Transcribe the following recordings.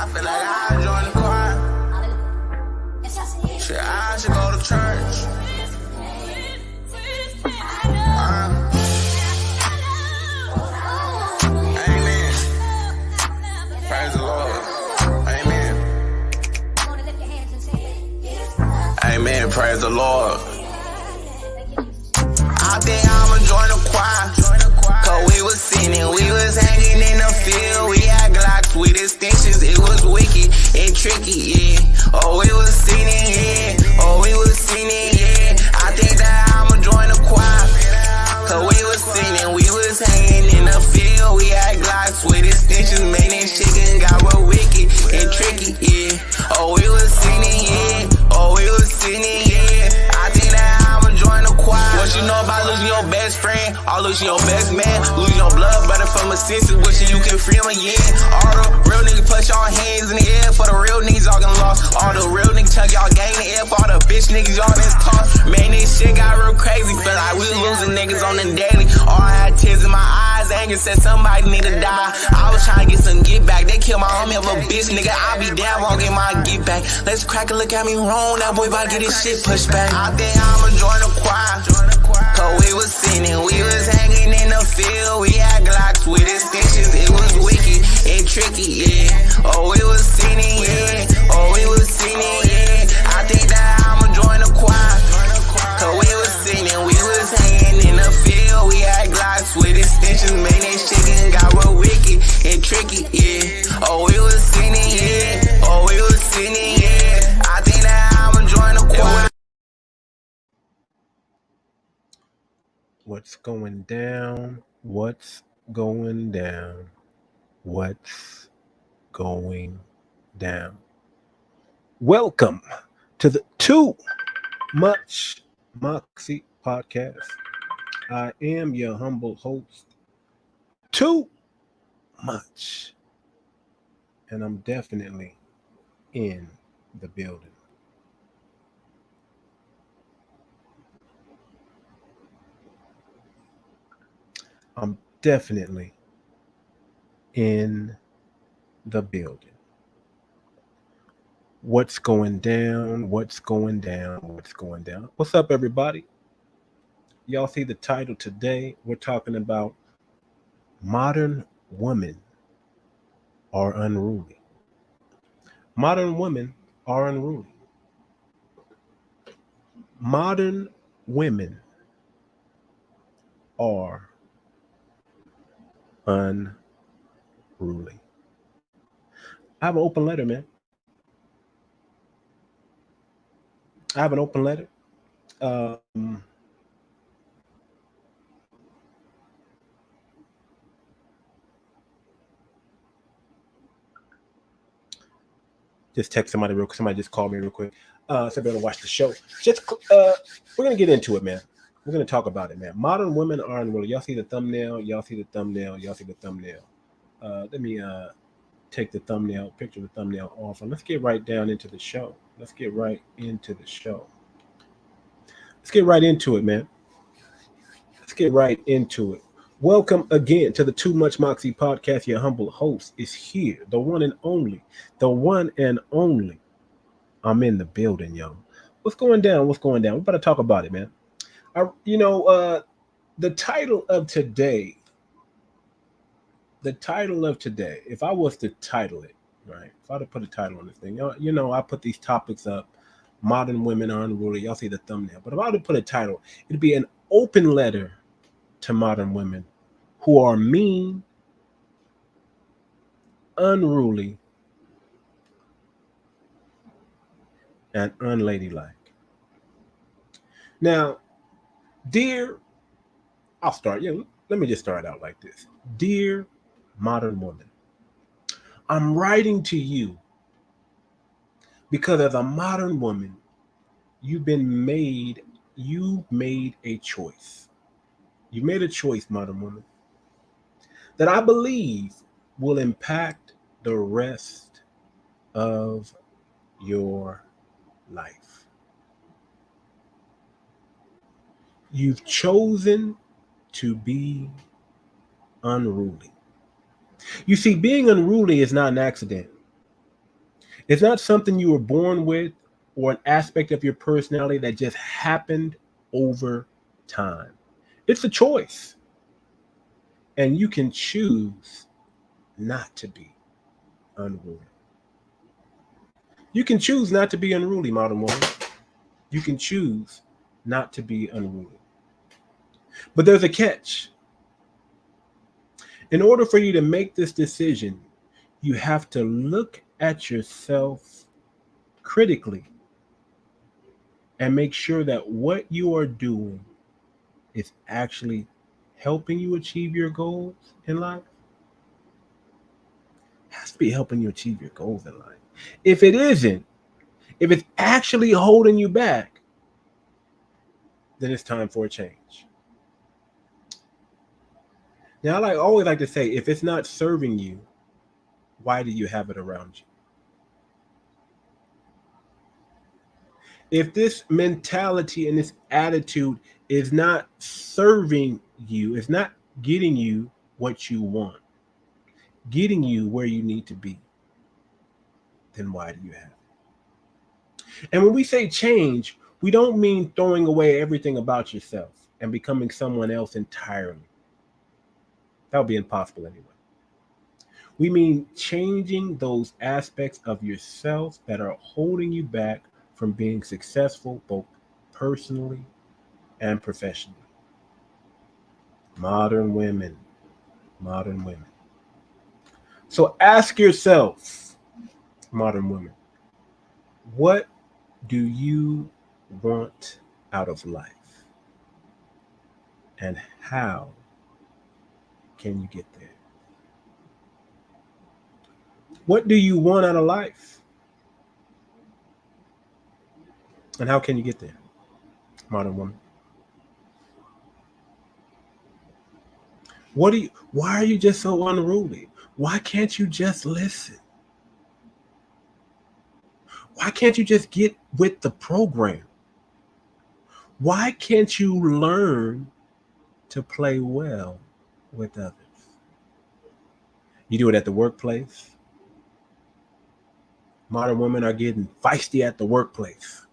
feel like I join the choir. Shit, I should go to church. Amen. Praise the Lord. Amen. Amen. Praise the Lord. I think I'ma join the choir. Cause we was sinning, we was hanging in the field. We had Glocks with extensions, it was wicked and tricky, yeah. Oh, we was sinning, yeah. Oh, we was sinning, yeah. I think that I'ma join the choir. Cause we was sinning, we was hanging in the field. We had Glocks with extensions, man, this chicken got real wicked and tricky, yeah. Oh, we was sinning, yeah. Oh, we was sinning, yeah. I think that I'ma join the choir. What you know about losing your best friend, or losing your best man, losing your blood brother from a sister, wishing you can free him again. All the real niggas put y'all hands in the air for the real niggas y'all can lost. All the real niggas chuck y'all gang in the air for all the bitch niggas y'all done tossed. Man, this shit got real crazy, feel like we losing niggas on the daily. All I had tears in my eyes, anger said somebody need to die. I was trying to get some get back, they killed my homie of a bitch, nigga. I be down, won't get my get back. Let's crack and look at me wrong, that boy about to get his shit pushed back. I think I'ma join the choir. Cause we was sinning, we was hanging in the field. We had Glocks with extensions, it was wicked and tricky, yeah. Oh, we was sinning, yeah. Oh, we was sinning, yeah. I think that I'ma join the choir. Cause we was sinning, we was hanging in the field. We had Glocks with extensions, man, this chicken got real wicked and tricky, yeah. Oh, we was sinning, yeah. Oh, we was sinning, yeah. I think that I'ma join the choir. What's going down? What's going down? What's going down? Welcome to the Too Much Moxie podcast. I am your humble host, Too Much, and I'm definitely in the building. I'm definitely in the building. What's going down? What's going down? What's going down? What's up, everybody? Y'all see the title today? We're talking about modern women are unruly. Modern women are unruly. Modern women are unruly. I have an open letter, man. I have an open letter. Just text somebody real quick. Somebody just called me real quick. So I better watch the show. We're gonna get into it, man. We're gonna talk about it, man. Modern women are unruly. Y'all see the thumbnail? Y'all see the thumbnail? Y'all see the thumbnail? Let me take the picture of the thumbnail off, and let's get right down into the show. Let's get right into the show. Let's get right into it, man. Let's get right into it. Welcome again to the Too Much Moxie podcast. Your humble host is here, the one and only, I'm in the building, y'all. What's going down? What's going down? We're about to talk about it, man. The title of today, if I was to title it, right? If I were to put a title on this thing, I put these topics up. Modern women are unruly. Y'all see the thumbnail. But if I were to put a title, it'd be an open letter to modern women who are mean, unruly, and unladylike. Now, let me just start out like this. Dear modern woman, I'm writing to you because as a modern woman, you've made a choice. You made a choice, modern woman, that I believe will impact the rest of your life. You've chosen to be unruly. You see, being unruly is not an accident. It's not something you were born with or an aspect of your personality that just happened over time. It's a choice. And you can choose not to be unruly. You can choose not to be unruly, modern woman. You can choose not to be unruly. But there's a catch. In order for you to make this decision, you have to look at yourself critically and make sure that what you are doing is actually helping you achieve your goals in life. It has to be helping you achieve your goals in life. If it isn't, if it's actually holding you back, then it's time for a change. Now, always like to say, if it's not serving you, why do you have it around you? If this mentality and this attitude is not serving you, it's not getting you what you want, getting you where you need to be, then why do you have it? And when we say change, we don't mean throwing away everything about yourself and becoming someone else entirely. That would be impossible anyway. We mean changing those aspects of yourself that are holding you back from being successful both personally and professionally. Modern women, modern women. So ask yourself, modern women, what do you want out of life? And how can you get there? What do you want out of life? And how can you get there, modern woman? Why are you just so unruly? Why can't you just listen? Why can't you just get with the program? Why can't you learn to play well with others? You do it at the workplace. Modern women are getting feisty at the workplace.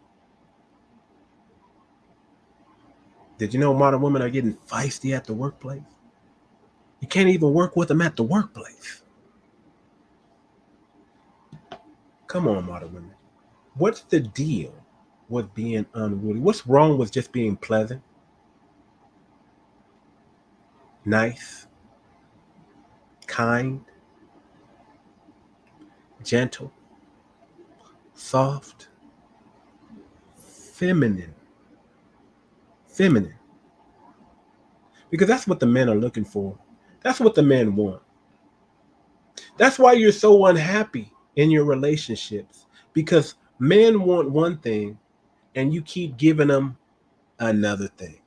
Did you know modern women are getting feisty at the workplace? You can't even work with them at the workplace. Come on, modern women. What's the deal with being unruly? What's wrong with just being pleasant, nice, kind, gentle, soft, feminine? Feminine. Because that's what the men are looking for. That's what the men want. That's why you're so unhappy in your relationships, because men want one thing and you keep giving them another thing.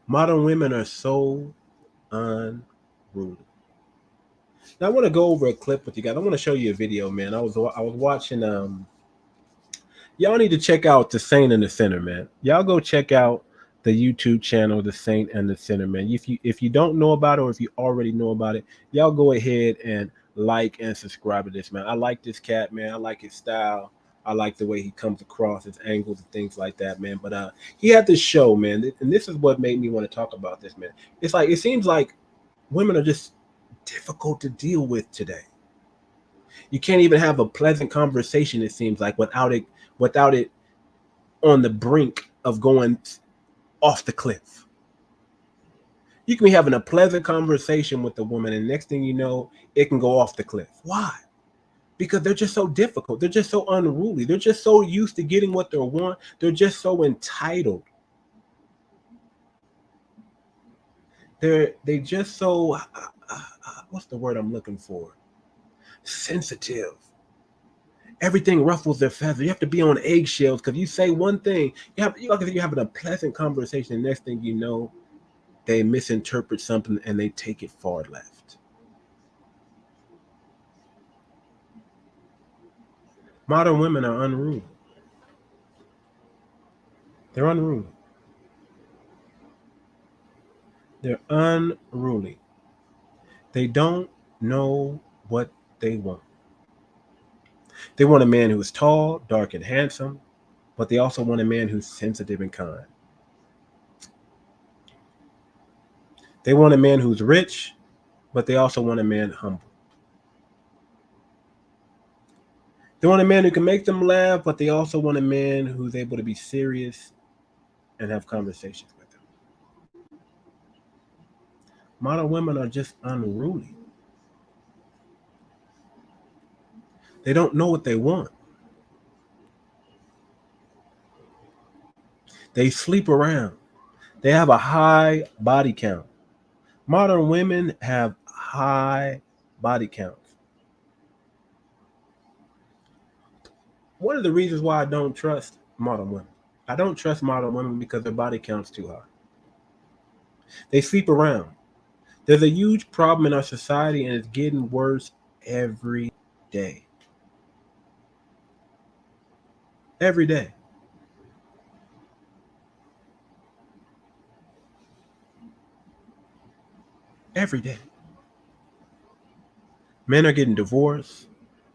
Modern women are so unruly. Now I want to go over a clip with you guys. I want to show you a video, man. I was watching. Y'all need to check out The Saint and the Sinner, man. Y'all go check out the YouTube channel, The Saint and the Sinner, man. If you don't know about it, or if you already know about it, y'all go ahead and like and subscribe to this, man. I like this cat, man. I like his style. I like the way he comes across, his angles and things like that, man. But he had this show, man, and this is what made me want to talk about this, man. It's like, it seems like women are just difficult to deal with today. You can't even have a pleasant conversation, it seems like, without it on the brink of going off the cliff. You can be having a pleasant conversation with a woman, and next thing you know, it can go off the cliff. Why? Because they're just so difficult. They're just so unruly. They're just so used to getting what they want. They're just so entitled. They just so what's the word I'm looking for? Sensitive. Everything ruffles their feathers. You have to be on eggshells, because you say one thing, you're having a pleasant conversation, and next thing you know, they misinterpret something and they take it far left. Modern women are unruly. They're unruly. They're unruly. They don't know what they want. They want a man who is tall, dark, and handsome, but they also want a man who's sensitive and kind. They want a man who's rich, but they also want a man humble. They want a man who can make them laugh, but they also want a man who's able to be serious and have conversations with them. Modern women are just unruly. They don't know what they want. They sleep around. They have a high body count. Modern women have high body counts. One of the reasons why I don't trust modern women. I don't trust modern women because their body count's too high. They sleep around. There's a huge problem in our society, and it's getting worse every day. Every day. Every day. Men are getting divorced.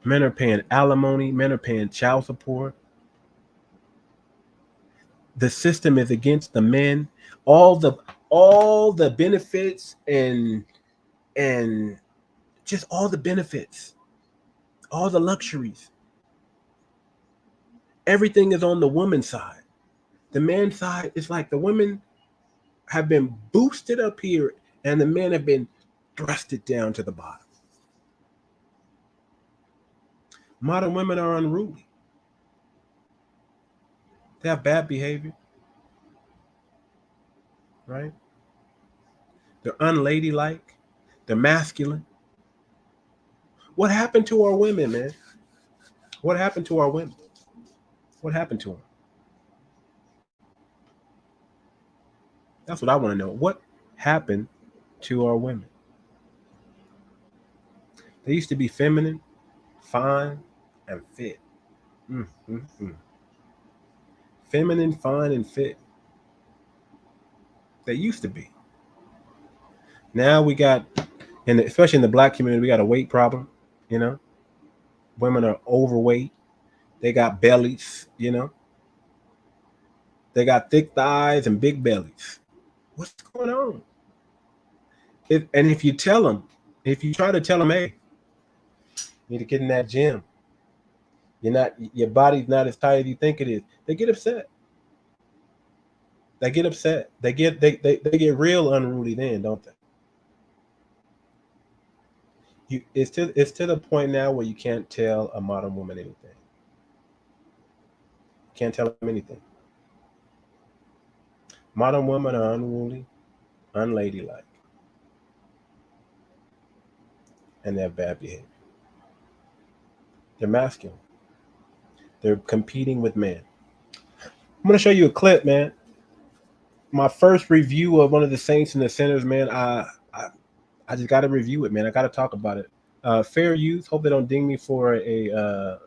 Men are paying alimony. Men are paying child support. The system is against the men. All the benefits and just all the benefits, all the luxuries. Everything is on the woman's side. The man's side is like the women have been boosted up here and the men have been thrusted down to the bottom. Modern women are unruly. They have bad behavior, right? They're unladylike. They're masculine. What happened to our women, man? What happened to our women? What happened to them? That's what I want to know. What happened to our women? They used to be feminine, fine, and fit. Feminine, fine, and fit. They used to be. Now we got, especially in the black community, we got a weight problem, you know. Women are overweight. They got bellies, you know. They got thick thighs and big bellies. What's going on? If you try to tell them, hey, you need to get in that gym. Your body's not as tight as you think it is. They get upset. They get upset. They get real unruly then, don't they? It's to the point now where you can't tell a modern woman anything. Can't tell them anything. Modern women are unruly, unladylike, and they have bad behavior. They're masculine. They're competing with men. I'm going to show you a clip, man. My first review of one of the Saints and the Sinners, man. I just got to review it, man. I got to talk about it. Fair use. Hope they don't ding me for a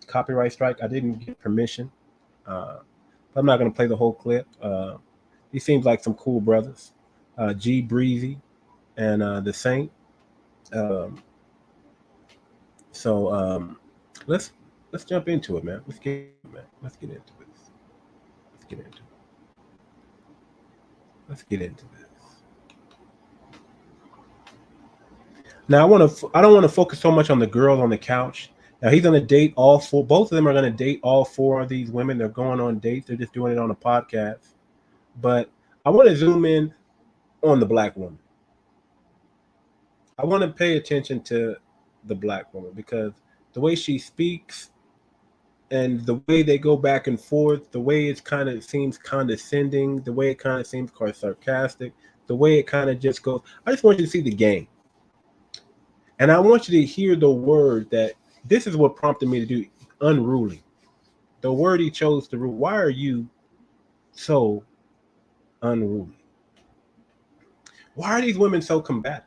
copyright strike. I didn't get permission. I'm not going to play the whole clip. He seems like some cool brothers. G Breezy and the Saint. Let's jump into it, man. Let's get into this. Let's get into this. Now I don't want to focus so much on the girls on the couch. Now he's going to date all four. Both of them are going to date all four of these women. They're going on dates. They're just doing it on a podcast. But I want to zoom in on the black woman. I want to pay attention to the black woman because the way she speaks and the way they go back and forth, the way it kind of seems condescending, the way it kind of seems quite sarcastic, the way it kind of just goes. I just want you to see the game. And I want you to hear the word that this is what prompted me to do unruly. The word he chose to rule. Why are you so unruly? Why are these women so combative?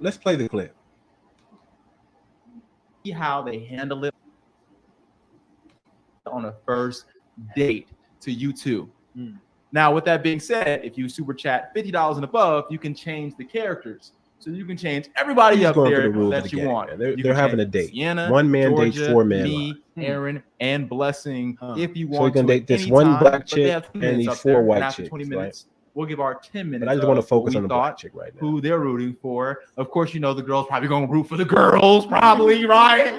Let's play the clip. See how they handle it on a first date to you two. Now, with that being said, if you super chat $50 and above, you can change the characters. So you can change everybody He's up going for there the rules of that the you game, want. man. They're You can having a change date. Sienna, One man dates Georgia, 4 men. me, Aaron, and Blessing. If you So want he's gonna to, date this at one any time, black but they chick have 10 and minutes these up 4 there, white and after chicks, 20 right? minutes, we'll give our 10 minutes. But I just want to of focus what on we the black thought, chick right now. who they're rooting for. Of course, you know the girls probably gonna root for the girls, probably, right.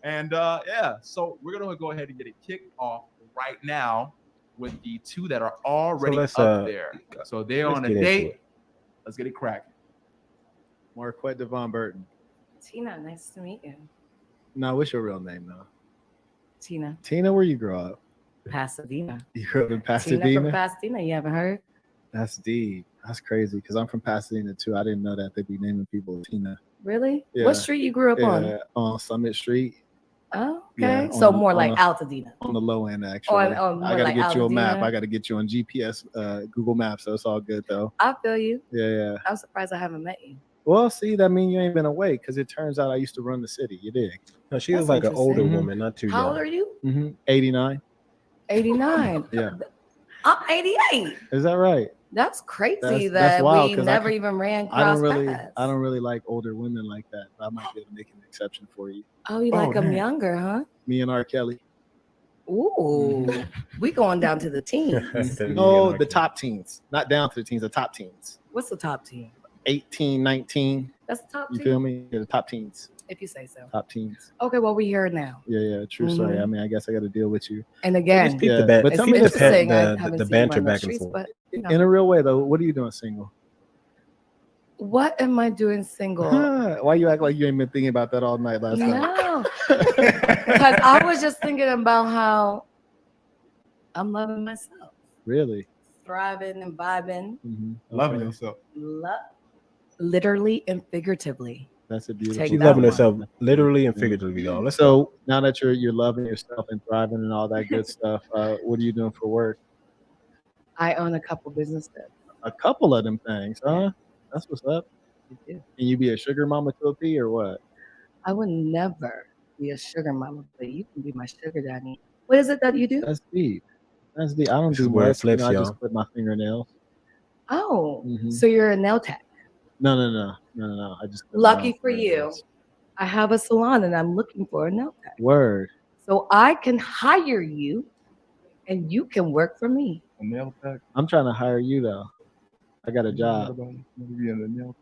And yeah, so we're gonna go ahead and get it kicked off right now with the two that are already let's, up there. So they're let's on a get into date. it. Let's get it cracking. Marquette Devon Burton. Tina, nice to meet you. No, what's your real name though? Tina, Tina, where you grow up? Pasadena. You grew up in Tina Pasadena? from Pasadena. You haven't heard? That's deep. That's crazy because I'm from Pasadena too. I didn't know that they'd be naming people Tina. Really? Yeah. What street you grew up on? On Summit Street. Oh, Yeah, okay. So on more the- like on Altadena. On the low end, actually. On more I got to like get you a map. Altadena? I got to get you on GPS, Google Maps. So it's all good though. I feel you. Yeah. I'm surprised I haven't met you. Well, see, that means you ain't been awake because it turns out I used to run the city. You dig? No, she That's was like an older interesting. woman, not too How young. old are you? 89. 89. Yeah. I'm 88. Is that right? That's crazy That's that wild, we 'cause never even ran I cross don't paths. really like older women like that. But I might be able to make an exception for you. Oh, you like them younger, huh? Me and R. Kelly. Ooh, we going down to the teens. No, the top teens, not down to the teens. The top teens. What's the top teen? 18, 19. That's the top You teen. feel me? Yeah, the top teens. If you say so. Top teens. Okay, well, we here now. Yeah. True story. I mean, I guess I got to deal with you. And again, Just keep Yeah, the ban- but it's tell me keep this, interesting. I haven't the seen banter you on the back and streets, forth. but you know. In a real way, though, what are you doing single? What am I doing single? Why you act like you ain't been thinking about that all night last night? No, because I was just thinking about how I'm loving myself, Really? thriving and vibing, Loving Okay. yourself. literally and figuratively. That's a beautiful. Take She's that loving one. herself literally and figuratively, y'all. Let's So now that you're loving yourself and thriving and all that good stuff, what are you doing for work? I own a couple businesses. A couple of them things, huh? That's what's up. Yeah. Can you be a sugar mama to a P or what? I would never be a sugar mama, but you can be my sugar daddy. What is it that you do? That's deep. That's deep. I don't This do is where it much. flips, I y'all. just clip my fingernails. Oh, Mhm. so you're a nail tech. No. I just clip my Lucky own for you. fingernails. I have a salon and I'm looking for a nail tech. Word. So I can hire you and you can work for me. A nail tech. I'm trying to hire you though. I got a job.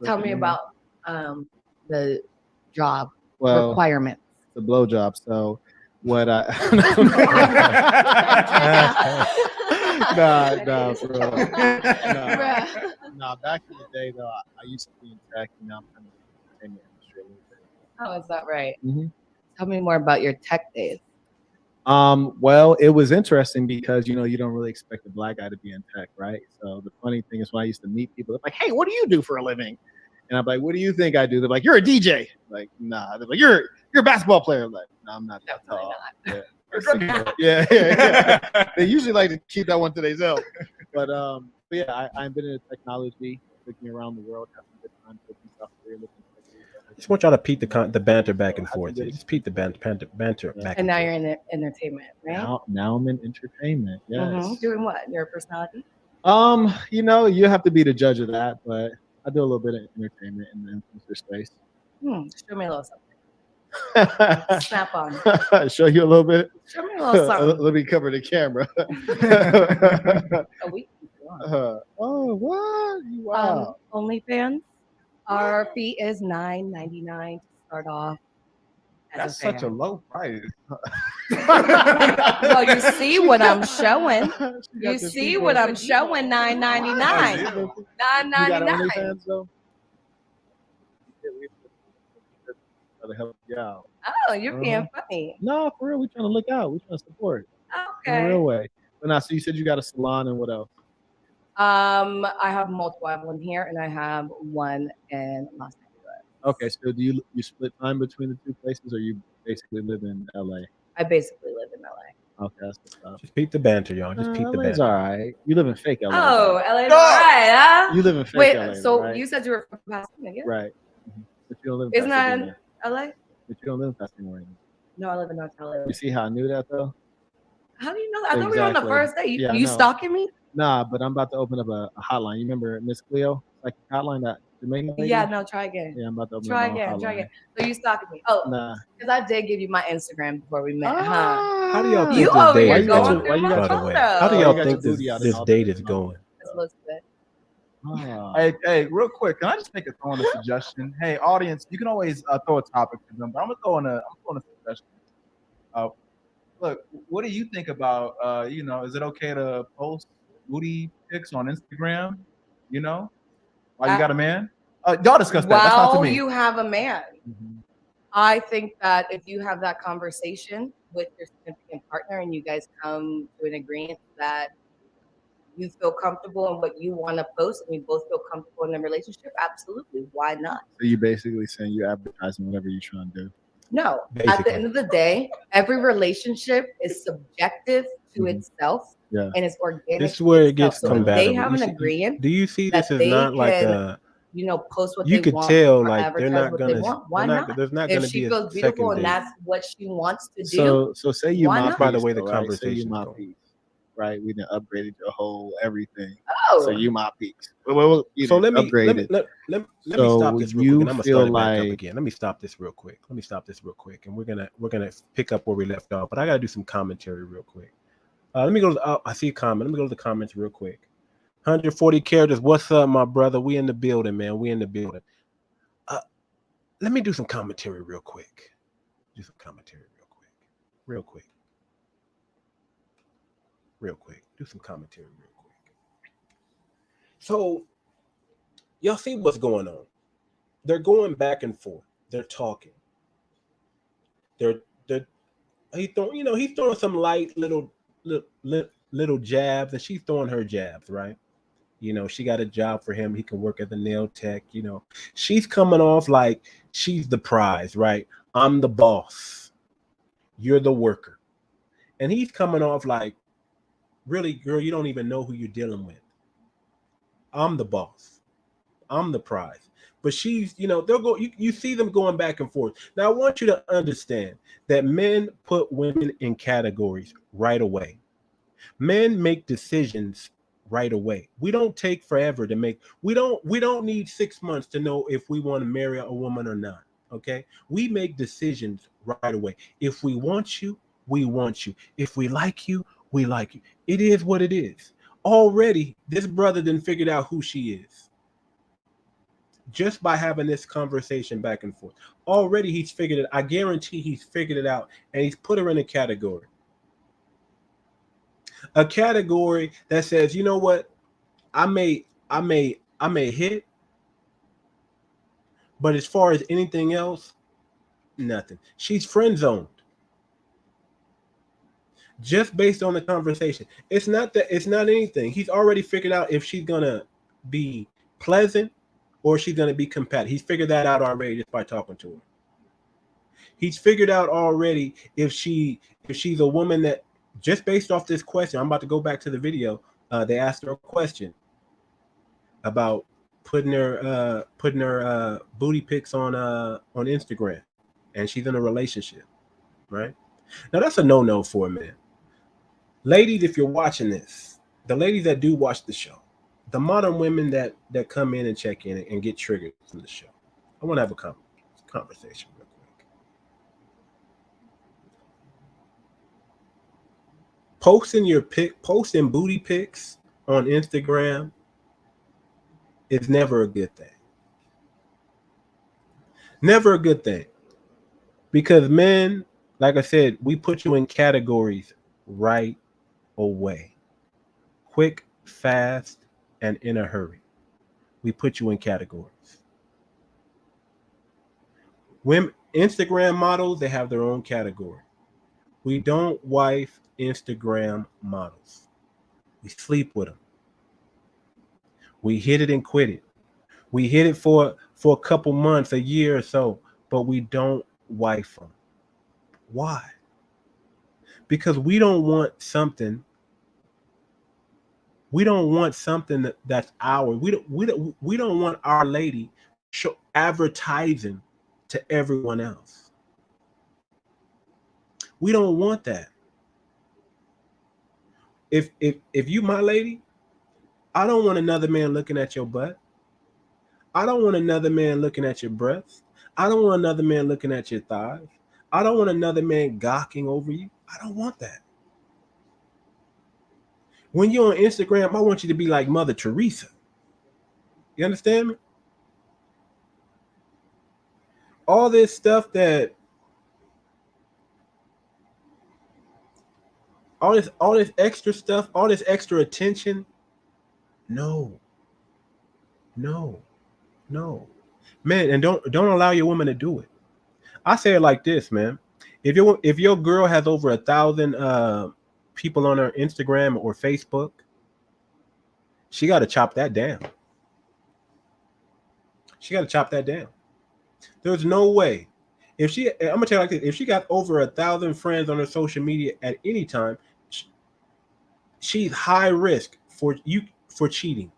Tell me about the job Well, requirements. the blow job. So what I nah, for real. Nah, back in the day though, I used to be in tech and now I'm kind of in the entertainment industry a little bit. Oh, is that right? Mhm. Tell me more about your tech days. Well, it was interesting because you don't really expect a black guy to be in tech, right? So the funny thing is when I used to meet people, they're like, "Hey, what do you do for a living?" And I'm like, "What do you think I do?" They're like, "You're a DJ." Like, nah. They're like, "You're a basketball player." I'm like, no, I'm not that tall. Yeah. They usually like to keep that one to themselves. But yeah, I've been in technology, looking around the world, having a good time, looking stuff here, looking. I just want y'all to peep the banter back and forth. Just peep the banter back And now forth. you're in entertainment, right? Now I'm in entertainment. Yes. Mhm. Doing what? Your personality? You have to be the judge of that, but I do a little bit of entertainment in the influencer space. Show me a little something. Snap on. Show you a little bit. Show me a little something. Let me cover the camera. A week. Oh, what? Wow. OnlyFans. Our fee is $9.99 to start off. That's such a low price. Well, you see what I'm showing. You see what I'm showing. $9.99. You got $9.99. OnlyFans though? Gotta help you out. Oh, you're being funny. No, for real, we're trying to look out. We're trying to support in a Okay. real way. But now, so you said you got a salon and what else? I have multiple. I have one here and I have one in Los Angeles. Okay, so do you split time between the two places, or you basically live in LA? I basically live in LA. Okay, that's what's up. Just peep the banter, y'all. Just peep the LA's banter. all right. You live in fake LA. Oh, though. LA's all right, huh? You live in fake Wait, LA. so right? you said you were from Pasadena, yeah? Right. But you don't live in Isn't that Pasadena. in LA? But you don't live in Pasadena right now. No, I live in North LA. You see how I knew that though? How do you know that? I thought we were on the Exactly. first date. Yeah, I You know. stalking me? Nah, but I'm about to open up a hotline. You remember Miss Cleo? like hotline that Jamaican lady? Yeah, no, try again. Yeah, I'm about to open Try my own again. Try hotline. again. So you stalking me? Oh, Nah. because I did give you my Instagram before we met, huh? How do y'all think You this over date here is going going? through why you my got By your- the way, how do photos. y'all you got think your this booty out this and all date that? is going? That's looks good. Hey, real quick, can I just make a suggestion? Hey, audience, you can always throw a topic to them, but I'm throwing a suggestion. Look, what do you think about? Is it okay to post booty pics on Instagram? You know, while you got a man? Y'all discuss that. That's not to While me. you have a man, Mhm. I think that if you have that conversation with your significant partner and you guys come to an agreement that you feel comfortable in what you want to post and you both feel comfortable in the relationship, absolutely. Why not? So you basically saying you advertising whatever you're trying to do. No, at the Basically. end of the day, every relationship is subjective to Mhm. itself Yeah. and it's organic. This is where to it gets itself. So if they combative. have an agreement Do you see this that as they not like can, a? post what You they could want tell or like they're advertise not what they gonna. want, why They're not? not. There's not If gonna she be a feels beautiful second and date. that's what she wants to do, So say you why my not? By the piece, way, the though, right? Say you conversation's my going. piece, right? We done upgraded your whole everything. oh, So you my piece. Well, you So done upgraded. let me So stop this real quick, you and I'm gonna feel start it back up like again. Let me stop this real quick. And we're gonna pick up where we left off. But I gotta do some commentary real quick. Let me go. I see a comment. Let me go to the comments real quick. 140 characters. What's up, my brother? We in the building, man. We in the building. Let me do some commentary real quick. Do some commentary real quick. Do some commentary real quick. So, y'all see what's going on? They're going back and forth. They're talking. They're he's throwing some light little jabs, and she's throwing her jabs, right? She got a job for him. He can work at the nail tech. She's coming off like she's the prize, right? I'm the boss. You're the worker. And he's coming off like, really, girl, you don't even know who you're dealing with. I'm the boss. I'm the prize. But she's, they'll go, you see them going back and forth. Now, I want you to understand that men put women in categories right away. Men make decisions right away. We don't take forever to make, we don't need 6 months to know if we want to marry a woman or not. Okay. We make decisions right away. If we want you, we want you. If we like you, we like you. It is what it is. Already, this brother done figured out who she is. Just by having this conversation back and forth. Already he's figured it. I guarantee he's figured it out, and he's put her in a category. A category that says, you know what? I may hit, but as far as anything else, nothing. She's friend zoned. Just based on the conversation. It's not anything. He's already figured out if she's gonna be pleasant or she's gonna be compatible. He's figured that out already just by talking to her. He's figured out already if she's a woman that, just based off this question, I'm about to go back to the video. They asked her a question about putting her booty pics on Instagram, and she's in a relationship, right? Now that's a no for a man. Ladies, if you're watching this, the ladies that do watch the show, the modern women that come in and check in and get triggered from the show, I want to have a conversation real quick. Posting booty pics on Instagram is never a good thing. Never a good thing. Because men, like I said, we put you in categories right away. Quick, fast, and in a hurry. We put you in categories. Women, Instagram models, they have their own category. We don't wife Instagram models. We sleep with them. We hit it and quit it. We hit it for a couple months, a year or so, but we don't wife them. Why? Because we don't want something that's ours. We don't want our lady advertising to everyone else. We don't want that. If you my lady, I don't want another man looking at your butt. I don't want another man looking at your breasts. I don't want another man looking at your thighs. I don't want another man gawking over you. I don't want that. When you're on Instagram, I want you to be like Mother Teresa. You understand me? All this stuff all this extra stuff, all this extra attention. No. No. No. Man, and don't allow your woman to do it. I say it like this, man. If your girl has over 1,000 people on her Instagram or Facebook, she got to chop that down. She got to chop that down. There's no way. I'm gonna tell you like this: if she got over 1,000 friends on her social media at any time, she's high risk for cheating.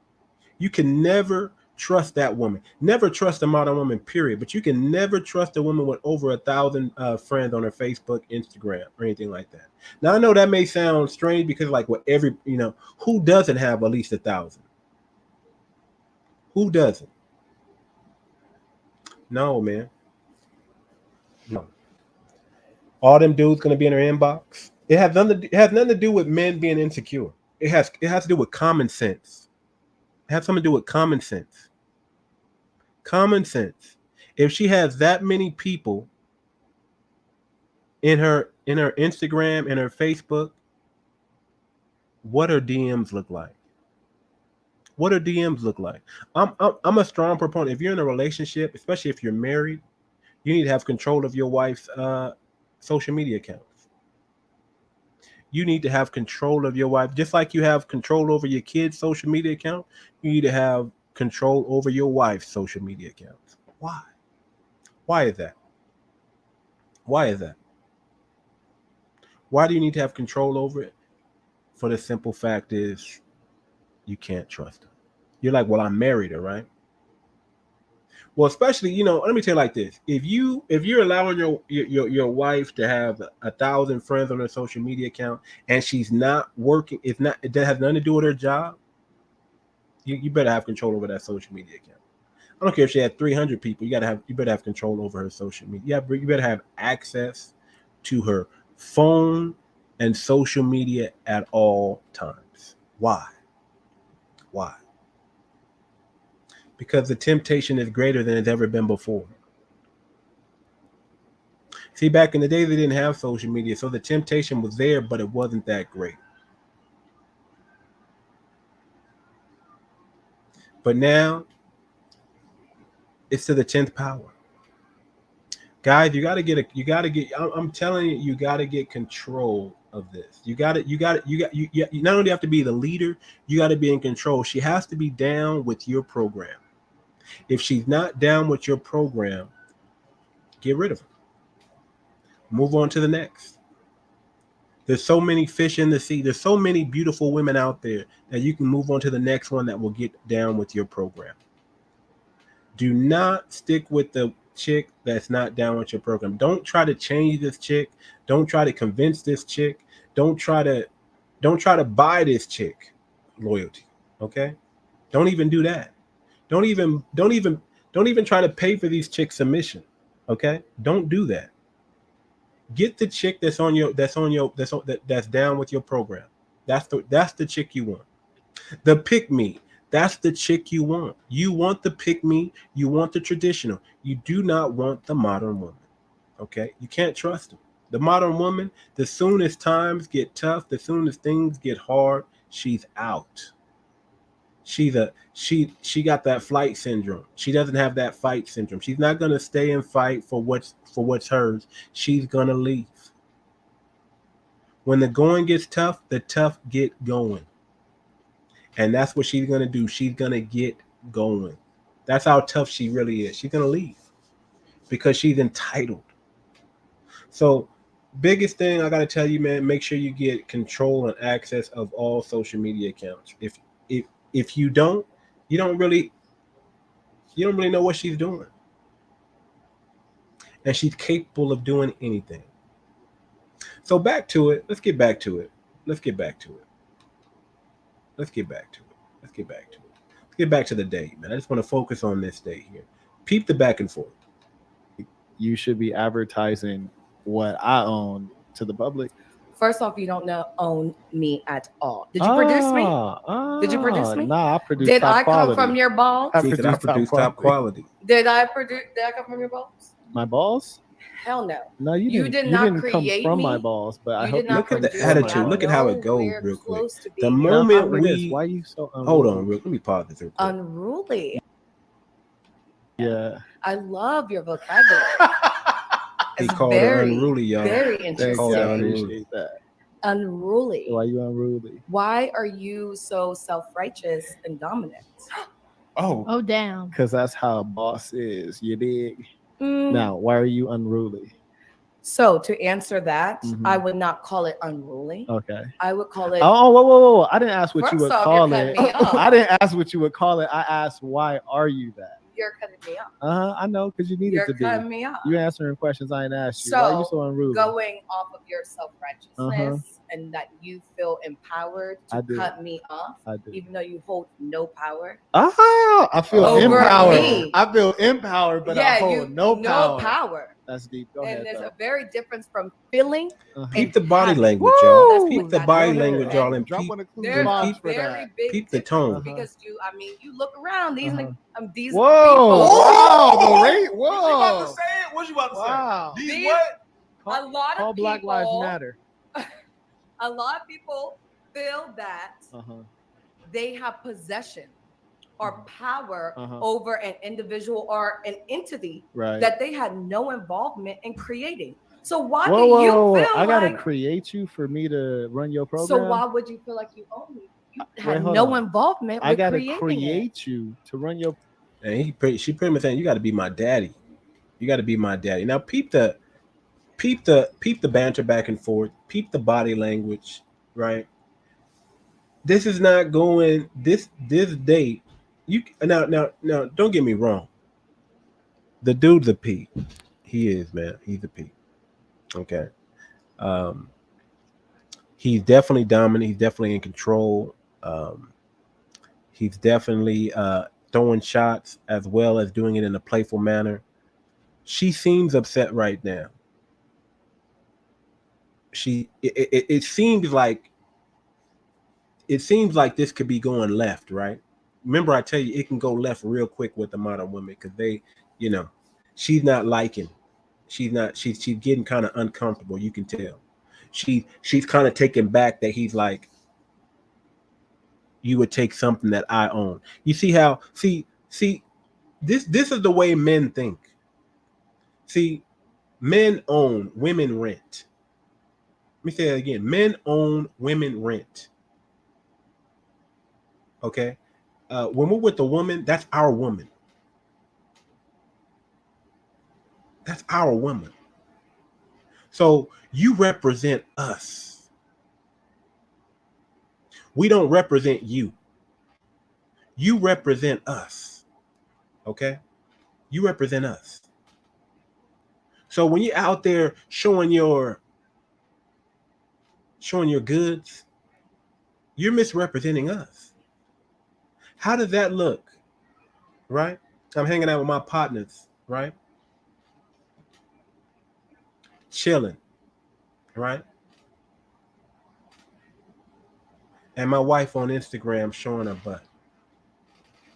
You can never trust that woman. Never trust a modern woman, period. But you can never trust a woman with over 1,000 friends on her Facebook, Instagram, or anything like that. Now I know that may sound strange because like what who doesn't have at least 1,000? Who doesn't? No, man. No. All them dudes gonna be in her inbox. It has nothing to do with men being insecure. It has to do with common sense. It has something to do with common sense. Common sense. If she has that many people in her Instagram and her Facebook, what her DMs look like? What her DMs look like? I'm a strong proponent. If you're in a relationship, especially if you're married, you need to have control of your wife's social media accounts. You need to have control of your wife, just like you have control over your kids' social media account. You need to have control over your wife's social media accounts. Why? Why is that? Why is that? Why do you need to have control over it? For the simple fact is, you can't trust her. You're like, well, I married her, right? Well, especially, let me tell you like this. If you're allowing your wife to have 1,000 friends on her social media account and she's not working, it has nothing to do with her job, you better have control over that social media account. I don't care if she had 300 people, you better have control over her social media. You better have access to her phone and social media at all times. Why? Why? Because the temptation is greater than it's ever been before. See, back in the day, they didn't have social media, so the temptation was there, but it wasn't that great. But now, it's to the 10th power. Guys, I'm telling you, you got to get control of this. You not only have to be the leader, you got to be in control. She has to be down with your program. If she's not down with your program, get rid of her. Move on to the next. There's so many fish in the sea. There's so many beautiful women out there that you can move on to the next one that will get down with your program. Do not stick with the chick that's not down with your program. Don't try to change this chick. Don't try to convince this chick. Don't try to buy this chick loyalty. Okay? Don't even do that. Don't even try to pay for these chicks' submission. Okay? Don't do that. Get the chick that's down with your program. That's the chick you want. The pick me. That's the chick you want. You want the pick me. You want the traditional. You do not want the modern woman. Okay? You can't trust them. The modern woman, the soon as times get tough, the soon as things get hard, she's out. She got that flight syndrome. She doesn't have that fight syndrome. She's not gonna stay and fight for what's hers. She's gonna leave. When the going gets tough, the tough get going. And that's what she's gonna do. She's gonna get going. That's how tough she really is. She's gonna leave because she's entitled. So, biggest thing I gotta tell you, man, make sure you get control and access of all social media accounts. If you don't really know what she's doing. And she's capable of doing anything. So back to it. Let's get back to it. get back to the date, man. I just want to focus on this date here. Peep the back and forth. You should be advertising what I own to the public. First off, you don't own me at all. Did you produce me? Did you produce me? Nah, I produced Did top I come quality. from your balls? She said, I produce top quality. Did I come from your balls? My balls? Hell no. No, you You didn't. did You not didn't come create from my me. balls, but I You hope did not Look at the produce me. attitude. I'm Look at how it goes nowhere real quick. close to The being Now, moment tell me this, we why you so hold unruly? on, real. Let me pause this real quick. unruly. Yeah. I love your vocabulary. He It's called her very, unruly, y'all. very Thank interesting. called you. I her unruly. appreciate that. Unruly. Why you unruly? Why are you so self-righteous and dominant? Oh, damn. Because that's how a boss is. You dig? Mm, Now, why are you unruly? So to answer that, Mhm. I would not call it unruly. Okay. I would call it. Oh, whoa. I didn't ask what you First would off, call you're it. cutting me off. I didn't ask what you would call it. I asked, why are you that? You're cutting me off. I know, because you needed You're to be. cutting me off. You answering questions I ain't asked you. Why are you so unruly? Going off of your self-righteousness and that you feel empowered I to do. cut me off, I do. even though you hold no power. I feel Over empowered. me. I feel empowered, but I hold no power. That's deep. Go ahead. And there's though. a very difference from feeling. Peep the body Happy. language, y'all. That's Peep what the that body is. language, y'all, and Drop peep, one of the There's clues a for very that. big peep the difference tone. because you look around these these Whoa! people. Wow! The rate! What you about to Whoa! say? What you about to Wow! say? These These- what? A lot All of Black Lives people. Matter. A lot of people feel that Uh-huh. they have possession or power Uh-huh. over an individual or an entity Right. that they had no involvement in creating. So why Whoa, do whoa, you whoa, whoa. feel I gotta like? create you for me to run your program. So why would you feel like you own me? You had hold no on. involvement with I gotta creating it. create you to run your. And she pretty much saying, you got to be my daddy. You got to be my daddy. Now peep the banter back and forth. Peep the body language, right? This is not going this date. You now don't get me wrong. The dude's a P. He is, man. He's a P. Okay. He's definitely dominant. He's definitely in control. He's definitely throwing shots as well as doing it in a playful manner. She seems upset right now. It seems like this could be going left, right? Remember, I tell you, it can go left real quick with the modern women because they, she's not liking. She's getting kind of uncomfortable. You can tell. She's kind of taken back that he's like, you would take something that I own. You see how this is the way men think. See, men own, women rent. Let me say that again. Men own, women rent. Okay? When we're with a woman, that's our woman. That's our woman. So you represent us. We don't represent you. You represent us. Okay? You represent us. So when you're out there showing your goods, you're misrepresenting us. How does that look? Right? I'm hanging out with my partners, right? Chilling, right? And my wife on Instagram showing her butt,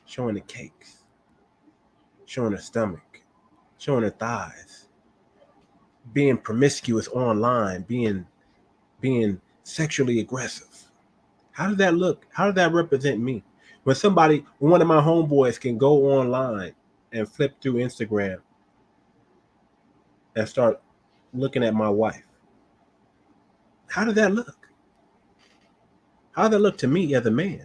showing the cakes, showing her stomach, showing her thighs, being promiscuous online, being sexually aggressive. How does that look? How does that represent me? When one of my homeboys can go online and flip through Instagram and start looking at my wife. How does that look? How does that look to me as a man?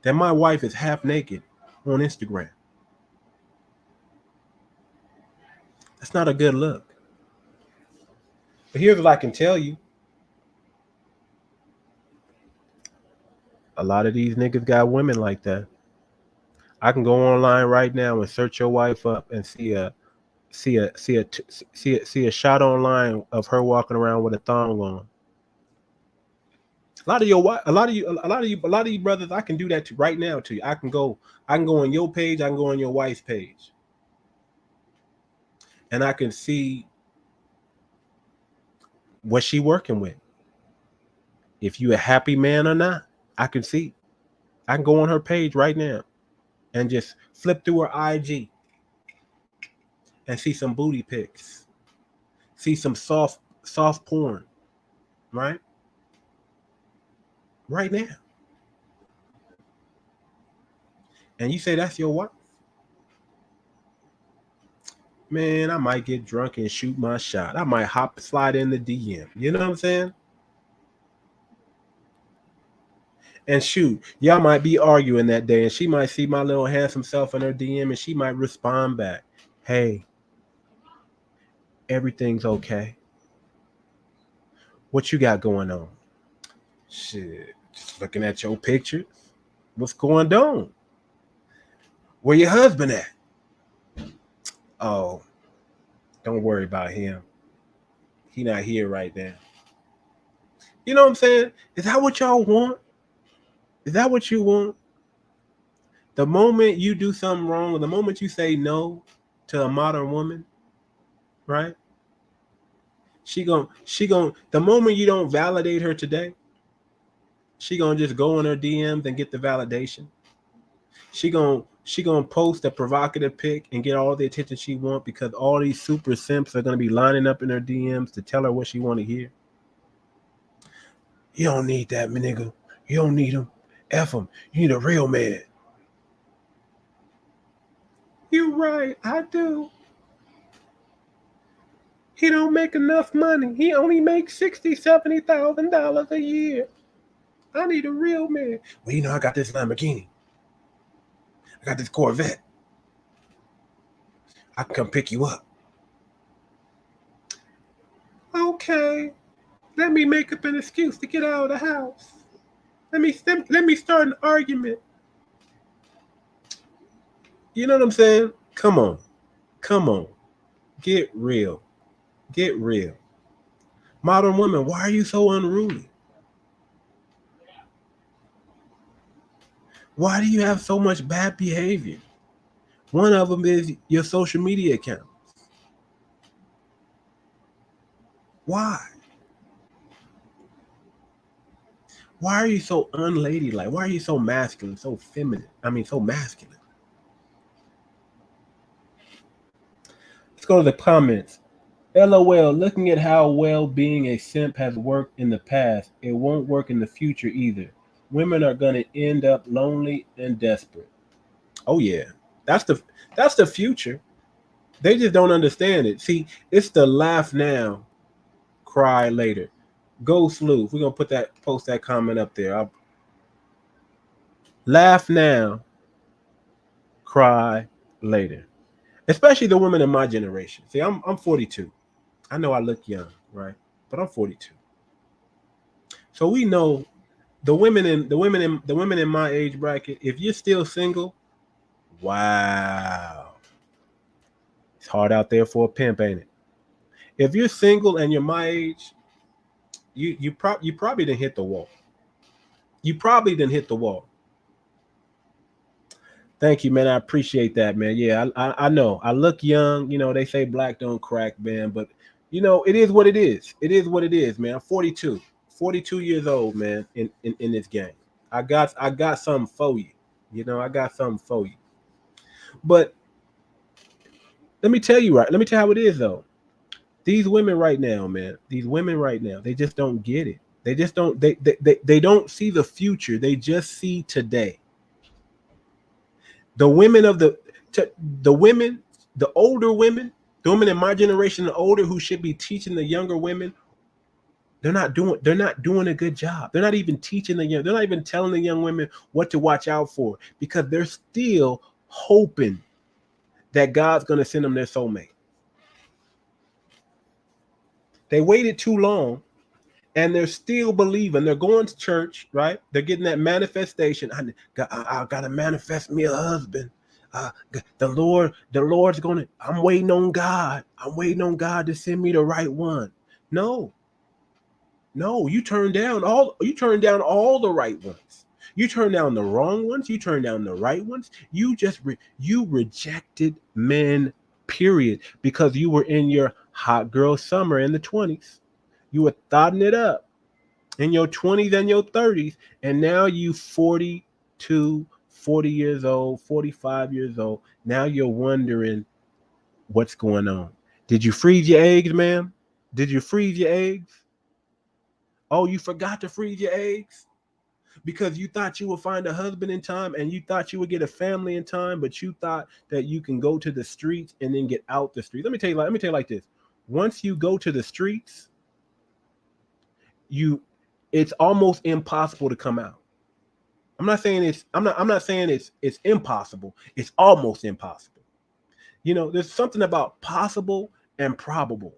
That my wife is half naked on Instagram. That's not a good look. But here's what I can tell you. A lot of these niggas got women like that. I can go online right now and search your wife up and see a shot online of her walking around with a thong on. A lot of you brothers, I can do that right now to you. I can go on your page, I can go on your wife's page. And I can see what she working with. If you a happy man or not, I can see. I can go on her page right now and just flip through her IG and see some booty pics. See some soft porn, right? Right now. And you say that's your wife? Man, I might get drunk and shoot my shot. I might slide in the DM. You know what I'm saying? And shoot, y'all might be arguing that day, and she might see my little handsome self in her DM, and she might respond back, "Hey, everything's okay. What you got going on?" Shit, just looking at your pictures. What's going on? Where your husband at? Oh, don't worry about him. He not here right now. You know what I'm saying? Is that what y'all want? Is that what you want? The moment you do something wrong, or the moment you say no to a modern woman, right? She gon' the moment you don't validate her today, she gonna just go in her DMs and get the validation. She gonna post a provocative pic and get all the attention she want, because all these super simps are gonna be lining up in her DMs to tell her what she want to hear. You don't need that, my nigga. You don't need him. F him. You need a real man. You right, I do. He don't make enough money. He only makes $60,000-$70,000 a year. I need a real man. Well, you know, I got this Lamborghini. I got this Corvette. I can come pick you up. Okay. Let me make up an excuse to get out of the house. Let me start an argument. You know what I'm saying? Come on. Get real. Modern women, why are you so unruly? Why do you have so much bad behavior? One of them is your social media accounts. Why? Why are you so unladylike? Why are you so masculine, so feminine? I mean, so masculine. Let's go to the comments. LOL, looking at how well being a simp has worked in the past, it won't work in the future either. Women are going to end up lonely and desperate. Oh yeah, that's the future. They just don't understand it. See, it's the laugh now, cry later. Go Sleuth. We're gonna post that comment up there. Laugh now, cry later. Especially the women in my generation. See, I'm 42. I know I look young, right? But I'm 42. So we know the women in my age bracket, if you're still single, wow. It's hard out there for a pimp, ain't it? If you're single and you're my age, you probably didn't hit the wall. You probably didn't hit the wall. Thank you, man. I appreciate that, man. Yeah, I know. I look young. You know, they say black don't crack, man. But, you know, it is what it is. It is what it is, man. I'm 42. 42 years old, man, in this game. I got something for you. You know, I got something for you. But let me tell you how it is, though. These women right now, man, they just don't get it. They just don't, they don't see the future. They just see today. The older women, the women in my generation and older who should be teaching the younger women, they're not doing a good job. They're not even teaching they're not even telling the young women what to watch out for, because they're still hoping that God's going to send them their soulmate. They waited too long, and they're still believing. They're going to church, right? They're getting that manifestation. I got to manifest me a husband. The Lord's going to, I'm waiting on God. I'm waiting on God to send me the right one. No. No, you turned down all the right ones. You turned down the wrong ones. You turned down the right ones. You rejected men, period, because you were in your hot girl summer in the 20s. You were thotting it up in your 20s and your 30s, and now you 42, 40 years old, 45 years old. Now you're wondering what's going on. Did you freeze your eggs, ma'am? Did you freeze your eggs? Oh, you forgot to freeze your eggs because you thought you would find a husband in time and you thought you would get a family in time, but you thought that you can go to the streets and then get out the streets. Let me tell you like this. Once you go to the streets, it's almost impossible to come out. I'm not saying it's impossible. It's almost impossible. You know, there's something about possible and probable,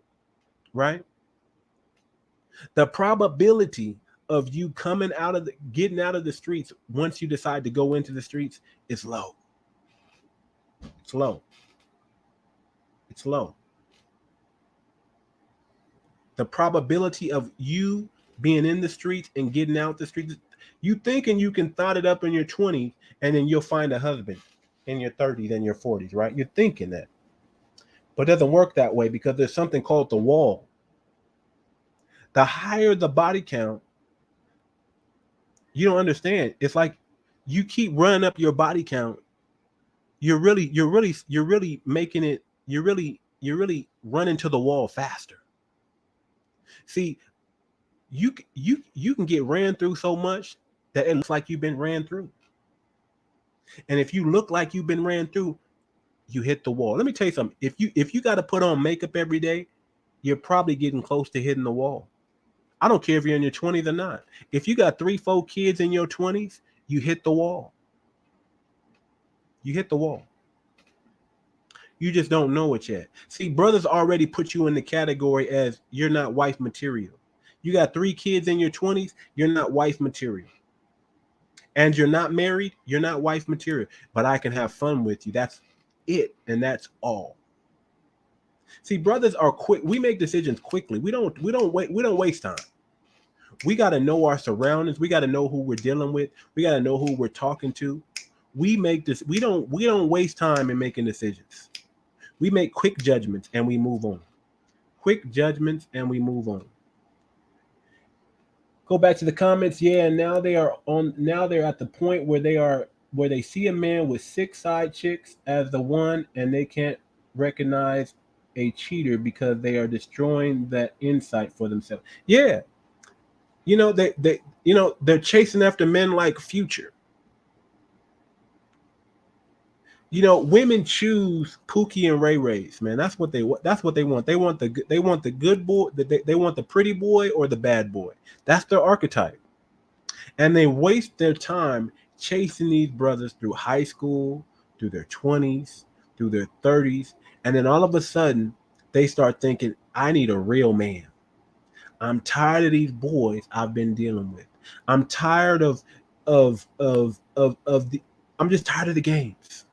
right? The probability of you getting out of the streets once you decide to go into the streets is low. It's low. It's low. The probability of you being in the streets and getting out the streets, you thinking you can thought it up in your 20s and then you'll find a husband in your 30s and your 40s, right? You're thinking that. But it doesn't work that way because there's something called the wall. The higher the body count, you don't understand. It's like you keep running up your body count. You're really making it. You're really running to the wall faster. See, you can get ran through so much that it looks like you've been ran through. And if you look like you've been ran through, you hit the wall. Let me tell you something. If you got to put on makeup every day, you're probably getting close to hitting the wall. I don't care if you're in your 20s or not. If you got 3-4 kids in your 20s, you hit the wall. You hit the wall. You just don't know it yet. See, brothers already put you in the category as you're not wife material. You got 3 kids in your 20s, you're not wife material. And you're not married, you're not wife material. But I can have fun with you. That's it, and that's all. See, brothers are quick. We make decisions quickly. We don't waste time. We got to know our surroundings. We got to know who we're dealing with. We got to know who we're talking to. We don't waste time in making decisions. We make quick judgments and we move on. Quick judgments and we move on. Go back to the comments. Yeah, now they're at the point where they see a man with 6 side chicks as the one and they can't recognize a cheater because they are destroying that insight for themselves. Yeah. You know, they're chasing after men like Future. You know, women choose Pookie and Ray Rays, man. That's what they want. They want the good boy. They want the pretty boy or the bad boy. That's their archetype. And they waste their time chasing these brothers through high school, through their 20s, through their 30s, and then all of a sudden they start thinking, I need a real man. I'm tired of these boys I've been dealing with. I'm tired I'm just tired of the games.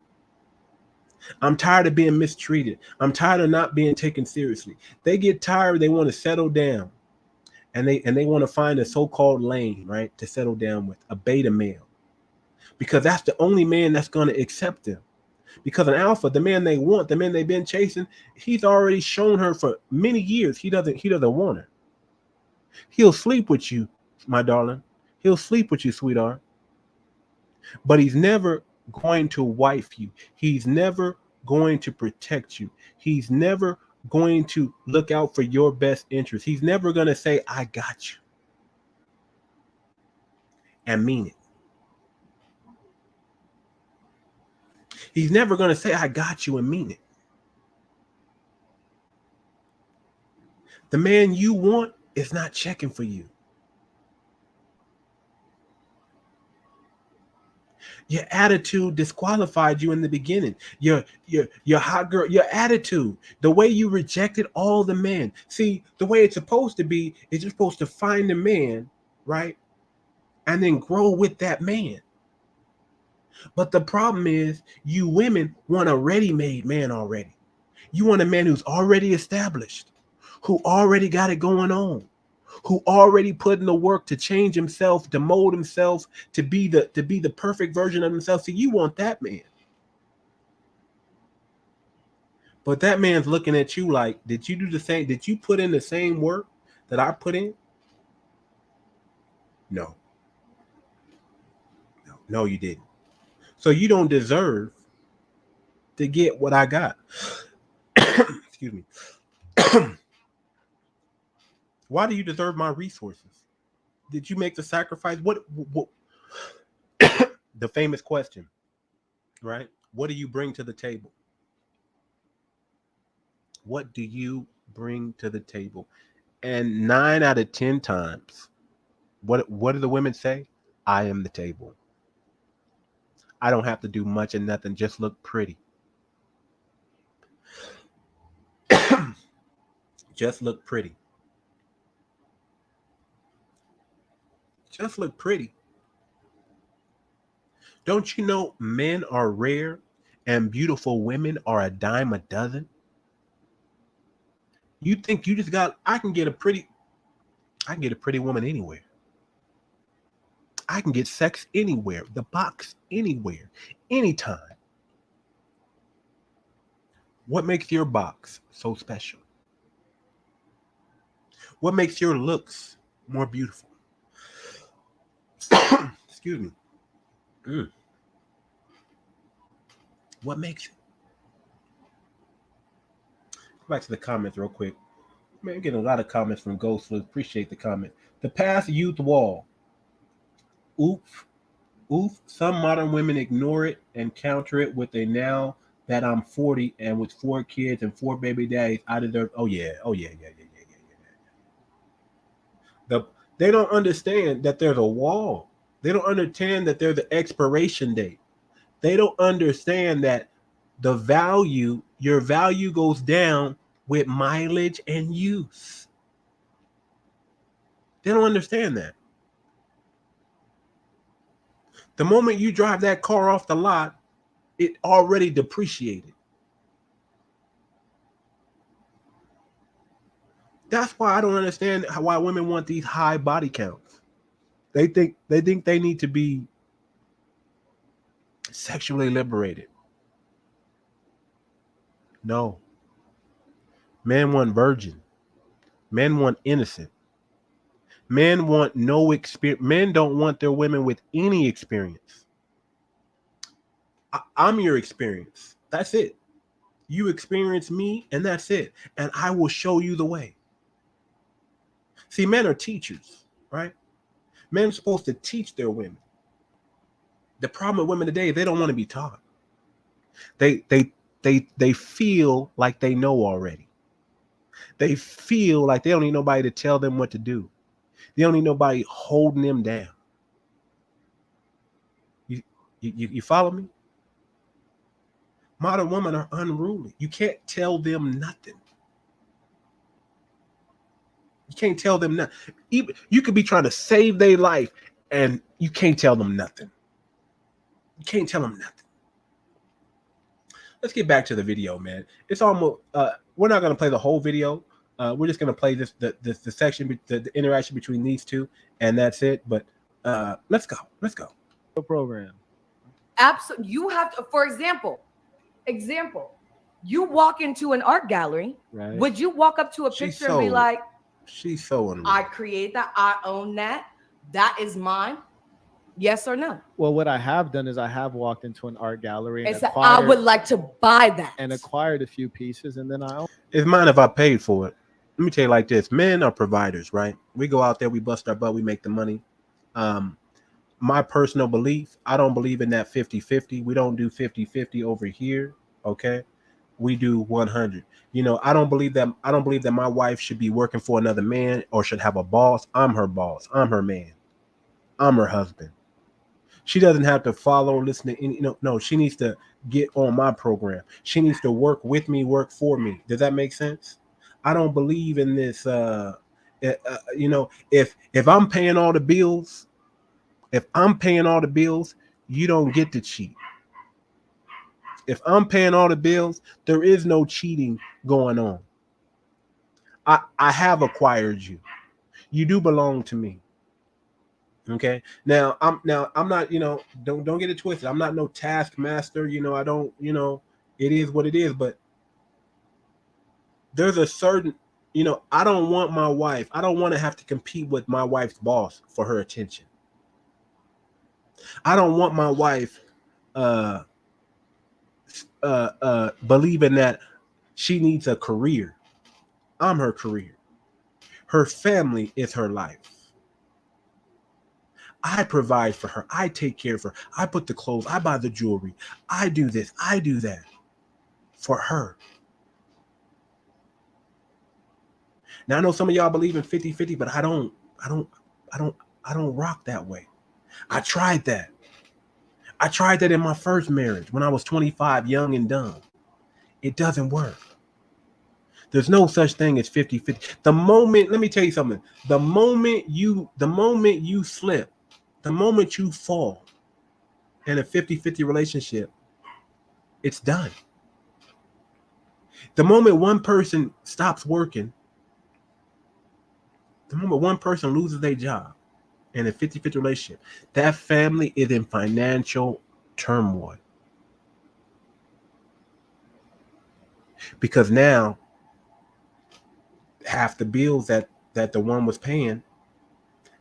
I'm tired of being mistreated. I'm tired of not being taken seriously. They get tired. They want to settle down, and they want to find a so-called lane, right, to settle down with, a beta male, because that's the only man that's going to accept them. Because an alpha, the man they want, the man they've been chasing, he's already shown her for many years he doesn't want her. He'll sleep with you, my darling. He'll sleep with you, sweetheart. But he's never going to wife you. He's never going to protect you. He's never going to look out for your best interest. He's never going to say, I got you, and mean it. He's never going to say, I got you, and mean it. The man you want is not checking for you. Your attitude disqualified you in the beginning. Your hot girl, your attitude, the way you rejected all the men. See, the way it's supposed to be is you're supposed to find a man, right? And then grow with that man. But the problem is you women want a ready-made man already. You want a man who's already established, who already got it going on, who already put in the work to change himself, to mold himself, to be the perfect version of himself. So you want that man. But that man's looking at you like, did you do the same? Did you put in the same work that I put in? No. No, you didn't. So you don't deserve to get what I got. Excuse me. Why do you deserve my resources? Did you make the sacrifice? What the famous question, right? What do you bring to the table? What do you bring to the table? And 9 out of 10 times, what do the women say? I am the table. I don't have to do much and nothing, just look pretty. Just look pretty. Just look pretty. Don't you know men are rare and beautiful women are a dime a dozen? You think you just got, I can get a pretty woman anywhere. I can get sex anywhere, the box anywhere, anytime. What makes your box so special? What makes your looks more beautiful? Excuse me. What makes it? Go back to the comments real quick. Man, I'm getting a lot of comments from Ghostly. Appreciate the comment. The past youth wall. Oof. Some modern women ignore it and counter it with a now that I'm 40 and with 4 kids and 4 baby daddies, I deserve. Oh yeah. They don't understand that there's a wall. They don't understand that there's an expiration date. They don't understand that your value goes down with mileage and use. They don't understand that. The moment you drive that car off the lot, it already depreciated. That's why I don't understand why women want these high body counts. They think they need to be sexually liberated. No. Men want virgin. Men want innocent. Men want no experience. Men don't want their women with any experience. I'm your experience. That's it. You experience me, and that's it. And I will show you the way. See, men are teachers, right? Men are supposed to teach their women. The problem with women today, they don't want to be taught. They feel like they know already. They feel like they don't need nobody to tell them what to do. They don't need nobody holding them down. You follow me? Modern women are unruly. You can't tell them nothing. You can't tell them nothing. Even you could be trying to save their life and you can't tell them nothing. You can't tell them nothing. Let's get back to the video, man. It's almost we're not going to play the whole video. We're just going to play the section, the interaction between these two, and that's it. But let's go. The program. Absolutely. You have to, for example, you walk into an art gallery. Right. Would you walk up to a picture and be like, she's so unreal. I create that, I own that, that is mine? Yes or no? Well, what I have done is I have walked into an art gallery and I would like to buy that. And acquired a few pieces, and then I own. It's mine if I paid for it. Let me tell you like this. Men are providers, right? We go out there, we bust our butt, we make the money. My personal belief, I don't believe in that 50-50. We don't do 50-50 over here, okay? We do 100. You know, I don't believe that my wife should be working for another man or should have a boss. I'm her boss. I'm her man. I'm her husband. She doesn't have to follow or listen to any, no, she needs to get on my program. She needs to work with me, work for me. Does that make sense? I don't believe in this, if I'm paying all the bills, you don't get to cheat. If I'm paying all the bills, there is no cheating going on. I have acquired you. You do belong to me. Okay. Now I'm not, don't get it twisted. I'm not no taskmaster. I don't, it is what it is. But there's a certain, I don't want my wife. I don't want to have to compete with my wife's boss for her attention. I don't want my wife believing that she needs a career. I'm her career. Her family is her life. I provide for her. I take care of her. I put the clothes. I buy the jewelry. I do this. I do that for her. Now I know some of y'all believe in 50-50, but I don't rock that way. I tried that. I tried that in my first marriage when I was 25, young and dumb. It doesn't work. There's no such thing as 50-50. Let me tell you something. The moment you slip, the moment you fall in a 50-50 relationship, it's done. The moment one person stops working, the moment one person loses their job in a 50-50 relationship, that family is in financial turmoil. Because now half the bills that the one was paying,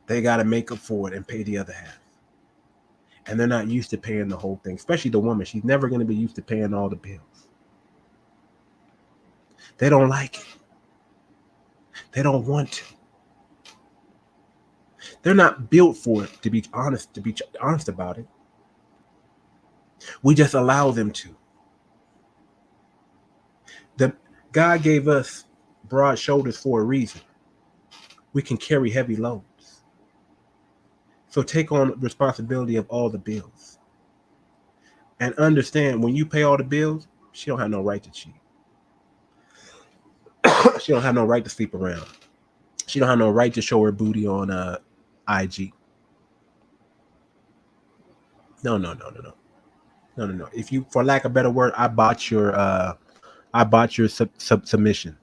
they got to make up for it and pay the other half. And they're not used to paying the whole thing, especially the woman. She's never going to be used to paying all the bills. They don't like it. They don't want to. They're not built for it, to be honest about it. We just allow them to. God gave us broad shoulders for a reason. We can carry heavy loads. So take on responsibility of all the bills. And understand, when you pay all the bills, she don't have no right to cheat. She don't have no right to sleep around. She don't have no right to show her booty on IG. No. If you, for lack of a better word, I bought your submission.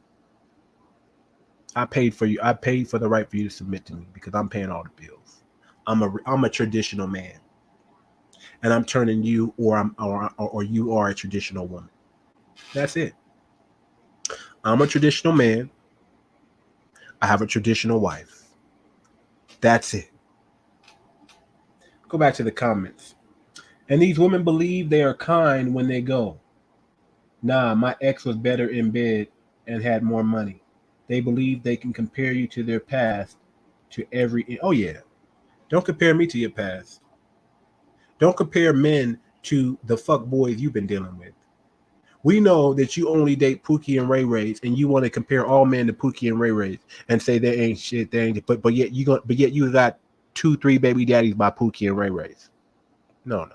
I paid for you. I paid for the right for you to submit to me because I'm paying all the bills. I'm a traditional man, and I'm turning you, or you are a traditional woman. That's it. I'm a traditional man. I have a traditional wife. That's it. Go back to the comments. And these women believe they are kind when they go. Nah, my ex was better in bed and had more money. They believe they can compare you to their past, to every. Oh yeah, don't compare me to your past. Don't compare men to the fuck boys you've been dealing with. We know that you only date Pookie and Ray Rays, and you want to compare all men to Pookie and Ray Rays and say they ain't shit. They ain't. But yet you got 2-3 baby daddies by Pookie and Ray Rays. No.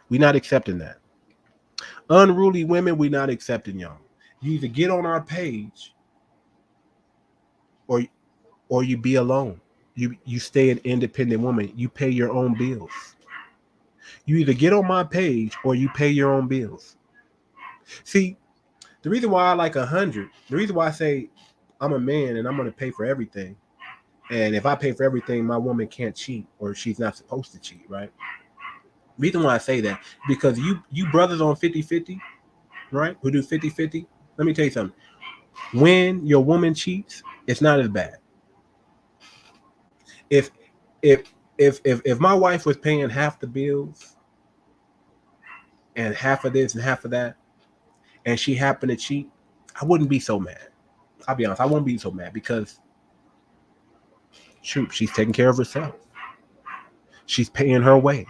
We're not accepting that. Unruly women, we're not accepting y'all. You either get on our page or you be alone. You stay an independent woman. You pay your own bills. You either get on my page or you pay your own bills. See, the reason why I like 100, the reason why I say I'm a man and I'm going to pay for everything, and if I pay for everything, my woman can't cheat, or she's not supposed to cheat, right? The reason why I say that, because you brothers on 50-50, right, who do 50-50, let me tell you something. When your woman cheats, it's not as bad. If my wife was paying half the bills and half of this and half of that, and she happened to cheat, I wouldn't be so mad. I'll be honest, I won't be so mad because, shoot, she's taking care of herself. She's paying her way.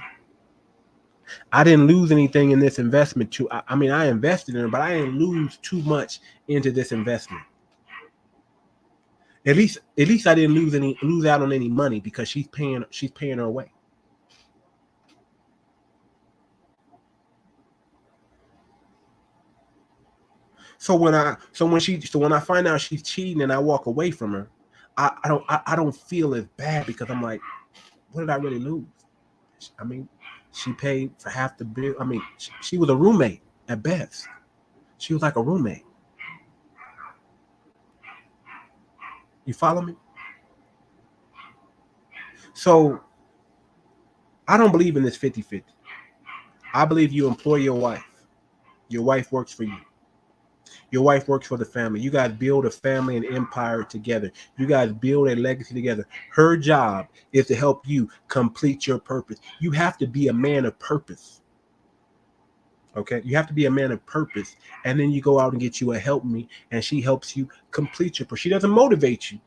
I didn't lose anything in this investment too. I mean, I invested in her, but I didn't lose too much into this investment. At least I didn't lose out on any money because she's paying her way. So when I find out she's cheating and I walk away from her, I don't feel as bad because I'm like, what did I really lose? I mean, she paid for half the bill. I mean, she was a roommate at best. She was like a roommate. You follow me? So I don't believe in this 50-50. I believe you employ your wife. Your wife works for you. Your wife works for the family. You guys build a family and empire together. You guys build a legacy together. Her job is to help you complete your purpose. You have to be a man of purpose. Okay? You have to be a man of purpose. And then you go out and get you a help me, and she helps you complete your purpose. She doesn't motivate you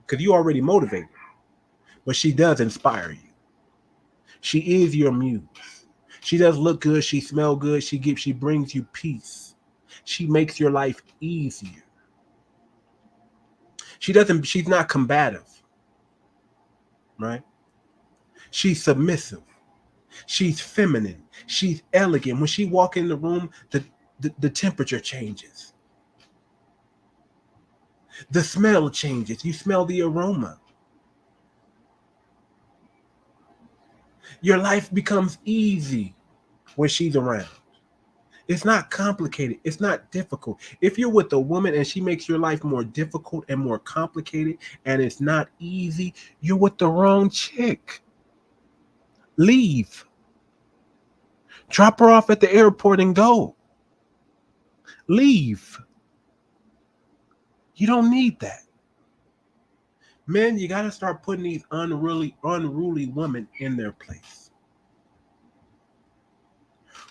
because you already motivated. But she does inspire you. She is your muse. She does look good. She smells good. She brings you peace. She makes your life easier. She's not combative, right? She's submissive. She's feminine. She's elegant. When she walks in the room, the temperature changes. The smell changes. You smell the aroma. Your life becomes easy when she's around. It's not complicated. It's not difficult. If you're with a woman and she makes your life more difficult and more complicated and it's not easy, you're with the wrong chick. Leave. Drop her off at the airport and go. Leave. You don't need that. Men, you got to start putting these unruly women in their place.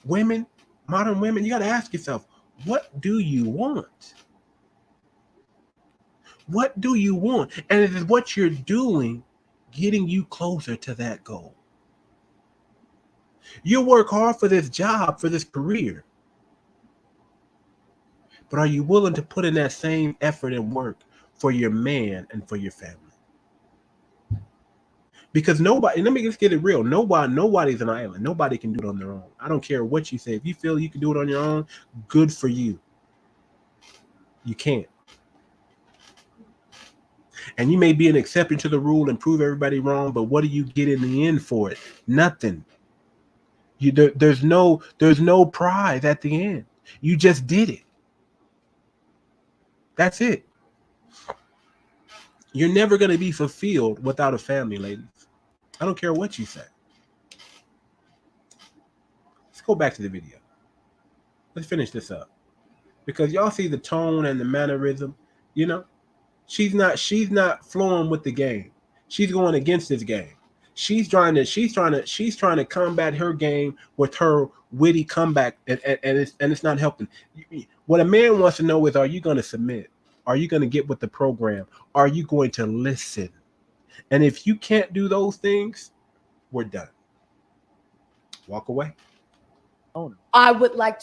Women, modern women, you got to ask yourself, what do you want? What do you want? And is what you're doing getting you closer to that goal? You work hard for this job, for this career. But are you willing to put in that same effort and work for your man and for your family? Because nobody, let me just get it real. Nobody's an island. Nobody can do it on their own. I don't care what you say. If you feel you can do it on your own, good for you. You can't. And you may be an exception to the rule and prove everybody wrong, but what do you get in the end for it? Nothing. There's no prize at the end. You just did it. That's it. You're never going to be fulfilled without a family, ladies. I don't care what you say. Let's go back to the video. Let's finish this up. Because y'all see the tone and the mannerism, you know? She's not flowing with the game. She's going against this game. She's trying to combat her game with her witty comeback, and it's not helping. What a man wants to know is, are you going to submit? Are you going to get with the program? Are you going to listen? And if you can't do those things, we're done. Walk away. I would like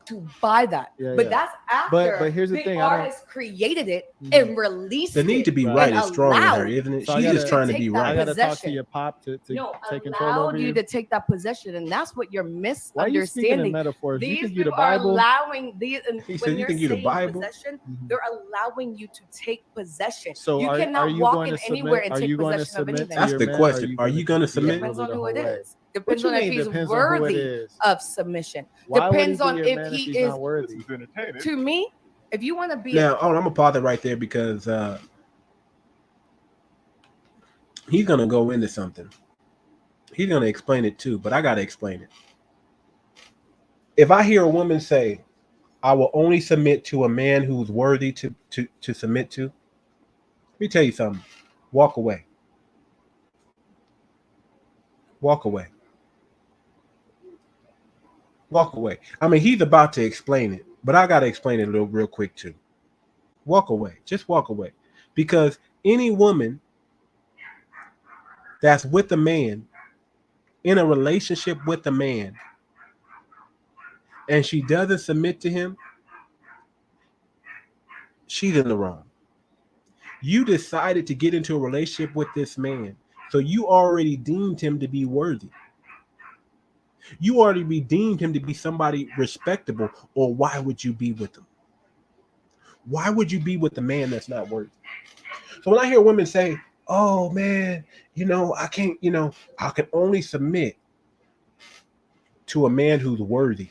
to buy that, but that's after. But here's the thing: artist created it and released the need to be right is strong in her, isn't it? So She's just trying to be right. I got to talk to your pop to take control over allowed you to take that possession, and that's what you're misunderstanding. Why are you speaking in metaphors? These you think people you the Bible? are allowing these. He said, "You think you the Bible?" Possession, they're allowing you to take possession. So you cannot walk in anywhere and take possession of anything. That's the question. Are you going to submit? Depends on who it is. Depends on if he's worthy of submission. Why Depends on if he is. Not worthy? To me, if you want to be now, I'm gonna pause it right there because he's gonna go into something. He's gonna explain it too, but I gotta explain it. If I hear a woman say, "I will only submit to a man who's worthy to submit to," let me tell you something. Walk away. Walk away. Walk away. I mean, he's about to explain it, but I got to explain it real quick too. Walk away. Just walk away. Because any woman that's with a man, in a relationship with a man, and she doesn't submit to him, she's in the wrong. You decided to get into a relationship with this man, so you already deemed him to be worthy. You already deemed him to be somebody respectable, or why would you be with him? Why would you be with a man that's not worthy? So when I hear women say, "Oh man, I can't, I can only submit to a man who's worthy.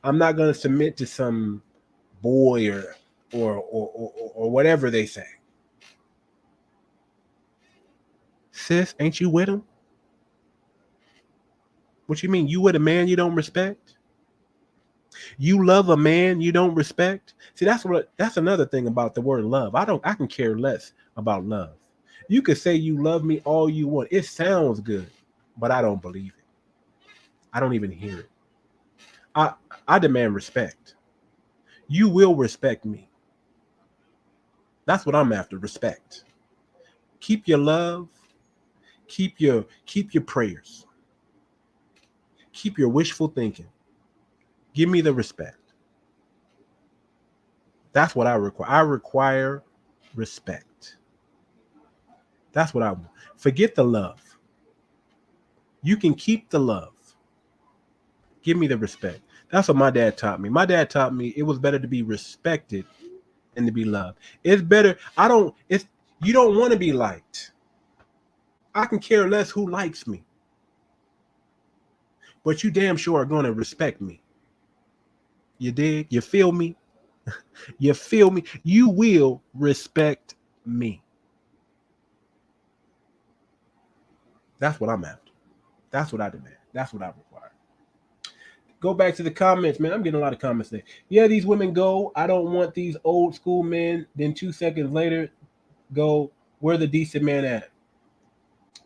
I'm not going to submit to some boy or or whatever they say. Sis, ain't you with him? What you mean? You with a man you don't respect? You love a man you don't respect? See, that's another thing about the word love. I can care less about love. You could say you love me all you want. It sounds good, but I don't believe it. I don't even hear it. I demand respect. You will respect me. That's what I'm after, respect. Keep your love, keep your prayers. Keep your wishful thinking. Give me the respect. That's what I require. I require respect. That's what I want. Forget the love. You can keep the love. Give me the respect. That's what my dad taught me. My dad taught me it was better to be respected than to be loved. It's better. You don't want to be liked. I can care less who likes me. But you damn sure are going to respect me. You dig? You feel me? You feel me? You will respect me. That's what I'm after. That's what I demand. That's what I require. Go back to the comments, man. I'm getting a lot of comments there. Yeah, these women go, I don't want these old school men. Then 2 seconds later, go, where the decent man at?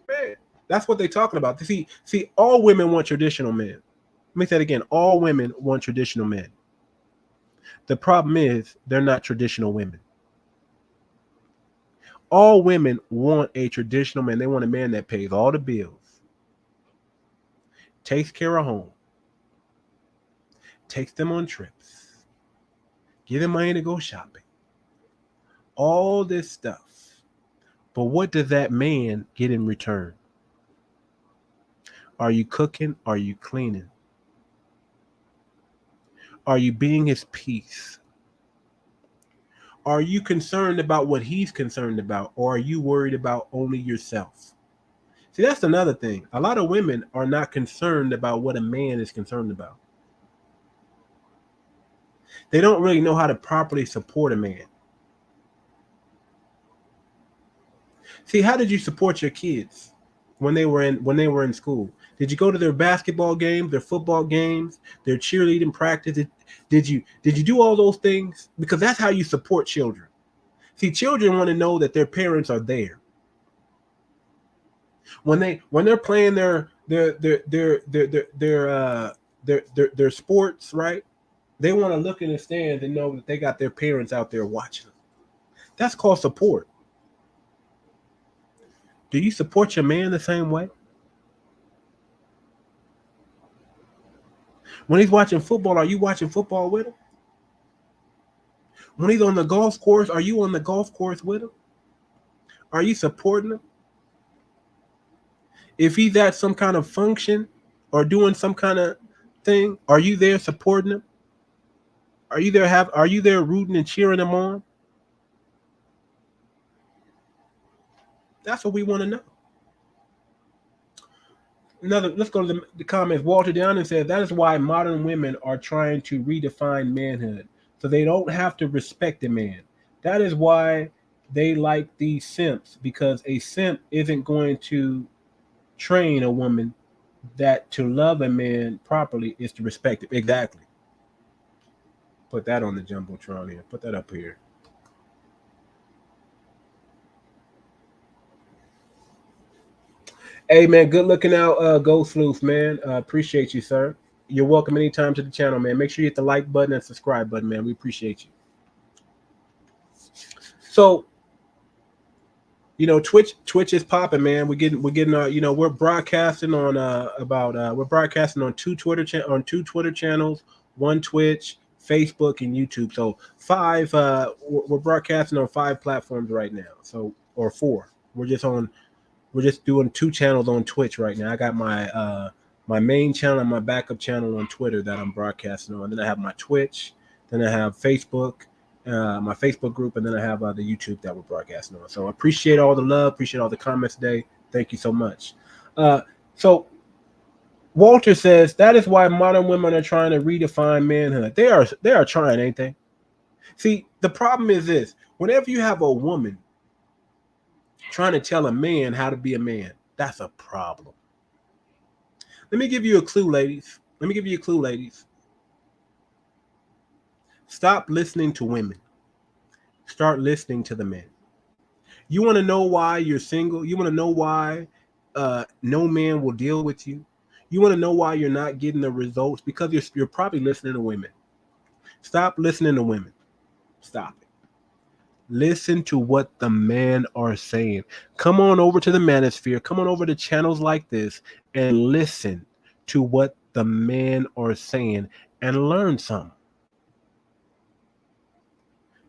Man, that's what they're talking about. See, all women want traditional men. Let me say it again. All women want traditional men. The problem is they're not traditional women. All women want a traditional man. They want a man that pays all the bills, takes care of home, takes them on trips, give them money to go shopping, all this stuff. But what does that man get in return? Are you cooking? Are you cleaning? Are you being his peace? Are you concerned about what he's concerned about? Or are you worried about only yourself? See, that's another thing. A lot of women are not concerned about what a man is concerned about. They don't really know how to properly support a man. See, how did you support your kids when they were in school? Did you go to their basketball games, their football games, their cheerleading practice? Did you do all those things? Because that's how you support children. See, children want to know that their parents are there. When they're playing their sports, right? They want to look in the stands and know that they got their parents out there watching them. That's called support. Do you support your man the same way? When he's watching football, are you watching football with him? When he's on the golf course, are you on the golf course with him? Are you supporting him? If he's at some kind of function or doing some kind of thing, are you there supporting him? Are you there rooting and cheering him on? That's what we want to know. Let's go to the comments. Walter Downing says that is why modern women are trying to redefine manhood, so they don't have to respect a man. That is why they like these simps, because a simp isn't going to train a woman that to love a man properly is to respect him. Exactly. Put that on the Jumbotron here. Put that up here. Hey, man, good looking out, Ghost Sleuth, man. Appreciate you, sir. You're welcome anytime to the channel, man. Make sure you hit the like button and subscribe button, man. We appreciate you. So, Twitch is popping, man. We're getting we're broadcasting on we're broadcasting on two Twitter channels, one Twitch, Facebook, and YouTube. So we're broadcasting on 5 platforms right now. So, or 4. We're just doing 2 channels on Twitch right now. I got my my main channel and my backup channel on Twitter that I'm broadcasting on. Then I have my Twitch. Then I have Facebook, my Facebook group, and then I have the YouTube that we're broadcasting on. So I appreciate all the love. Appreciate all the comments today. Thank you so much. So Walter says that is why modern women are trying to redefine manhood. They are trying, ain't they? See, The problem is this: whenever you have a woman trying to tell a man how to be a man, that's a problem. Let me give you a clue, ladies. Let me give you a clue, ladies. Stop listening to women. Start listening to the men. You want to know why you're single? You want to know why no man will deal with you? You want to know why you're not getting the results? Because you're probably listening to women. Stop listening to women. Stop it. Listen to what the men are saying. Come on over to the manosphere. Come on over to channels like this and listen to what the men are saying and learn something.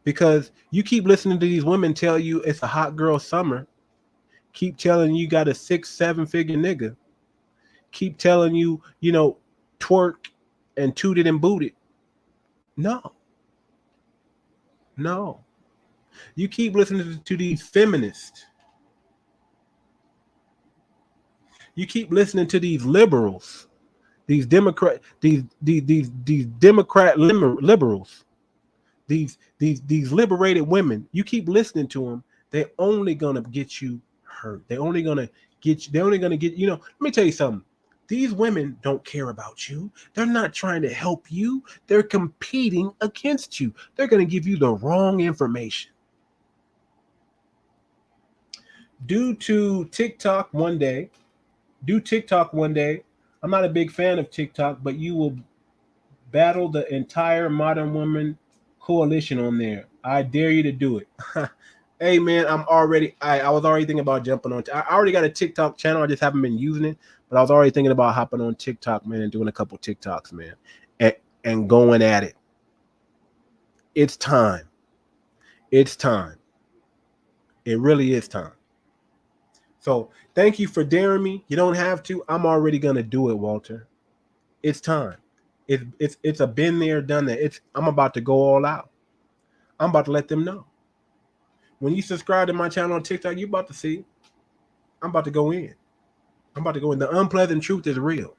Because you keep listening to these women tell you it's a hot girl summer. Keep telling you got a 6-7 figure nigga. Keep telling you, twerk and toot it and boot it. No. You keep listening to these feminists. You keep listening to these liberals, these Democrat, these Democrat liberals, these liberated women. You keep listening to them. They're only gonna get you hurt. They're only gonna get. Let me tell you something. These women don't care about you. They're not trying to help you. They're competing against you. They're gonna give you the wrong information. Due to TikTok one day, I'm not a big fan of TikTok, but you will battle the entire modern woman coalition on there. I dare you to do it. Hey man, I was already thinking about jumping on. I already got a TikTok channel. I just haven't been using it, but I was already thinking about hopping on TikTok, man, and doing a couple TikToks, man, and going at it. It's time. It's time. It really is time. So thank you for daring me. You don't have to. I'm already gonna do it, Walter. It's time. It's a been there, done that. I'm about to go all out. I'm about to let them know. When you subscribe to my channel on TikTok, you're about to see. I'm about to go in. The unpleasant truth is real.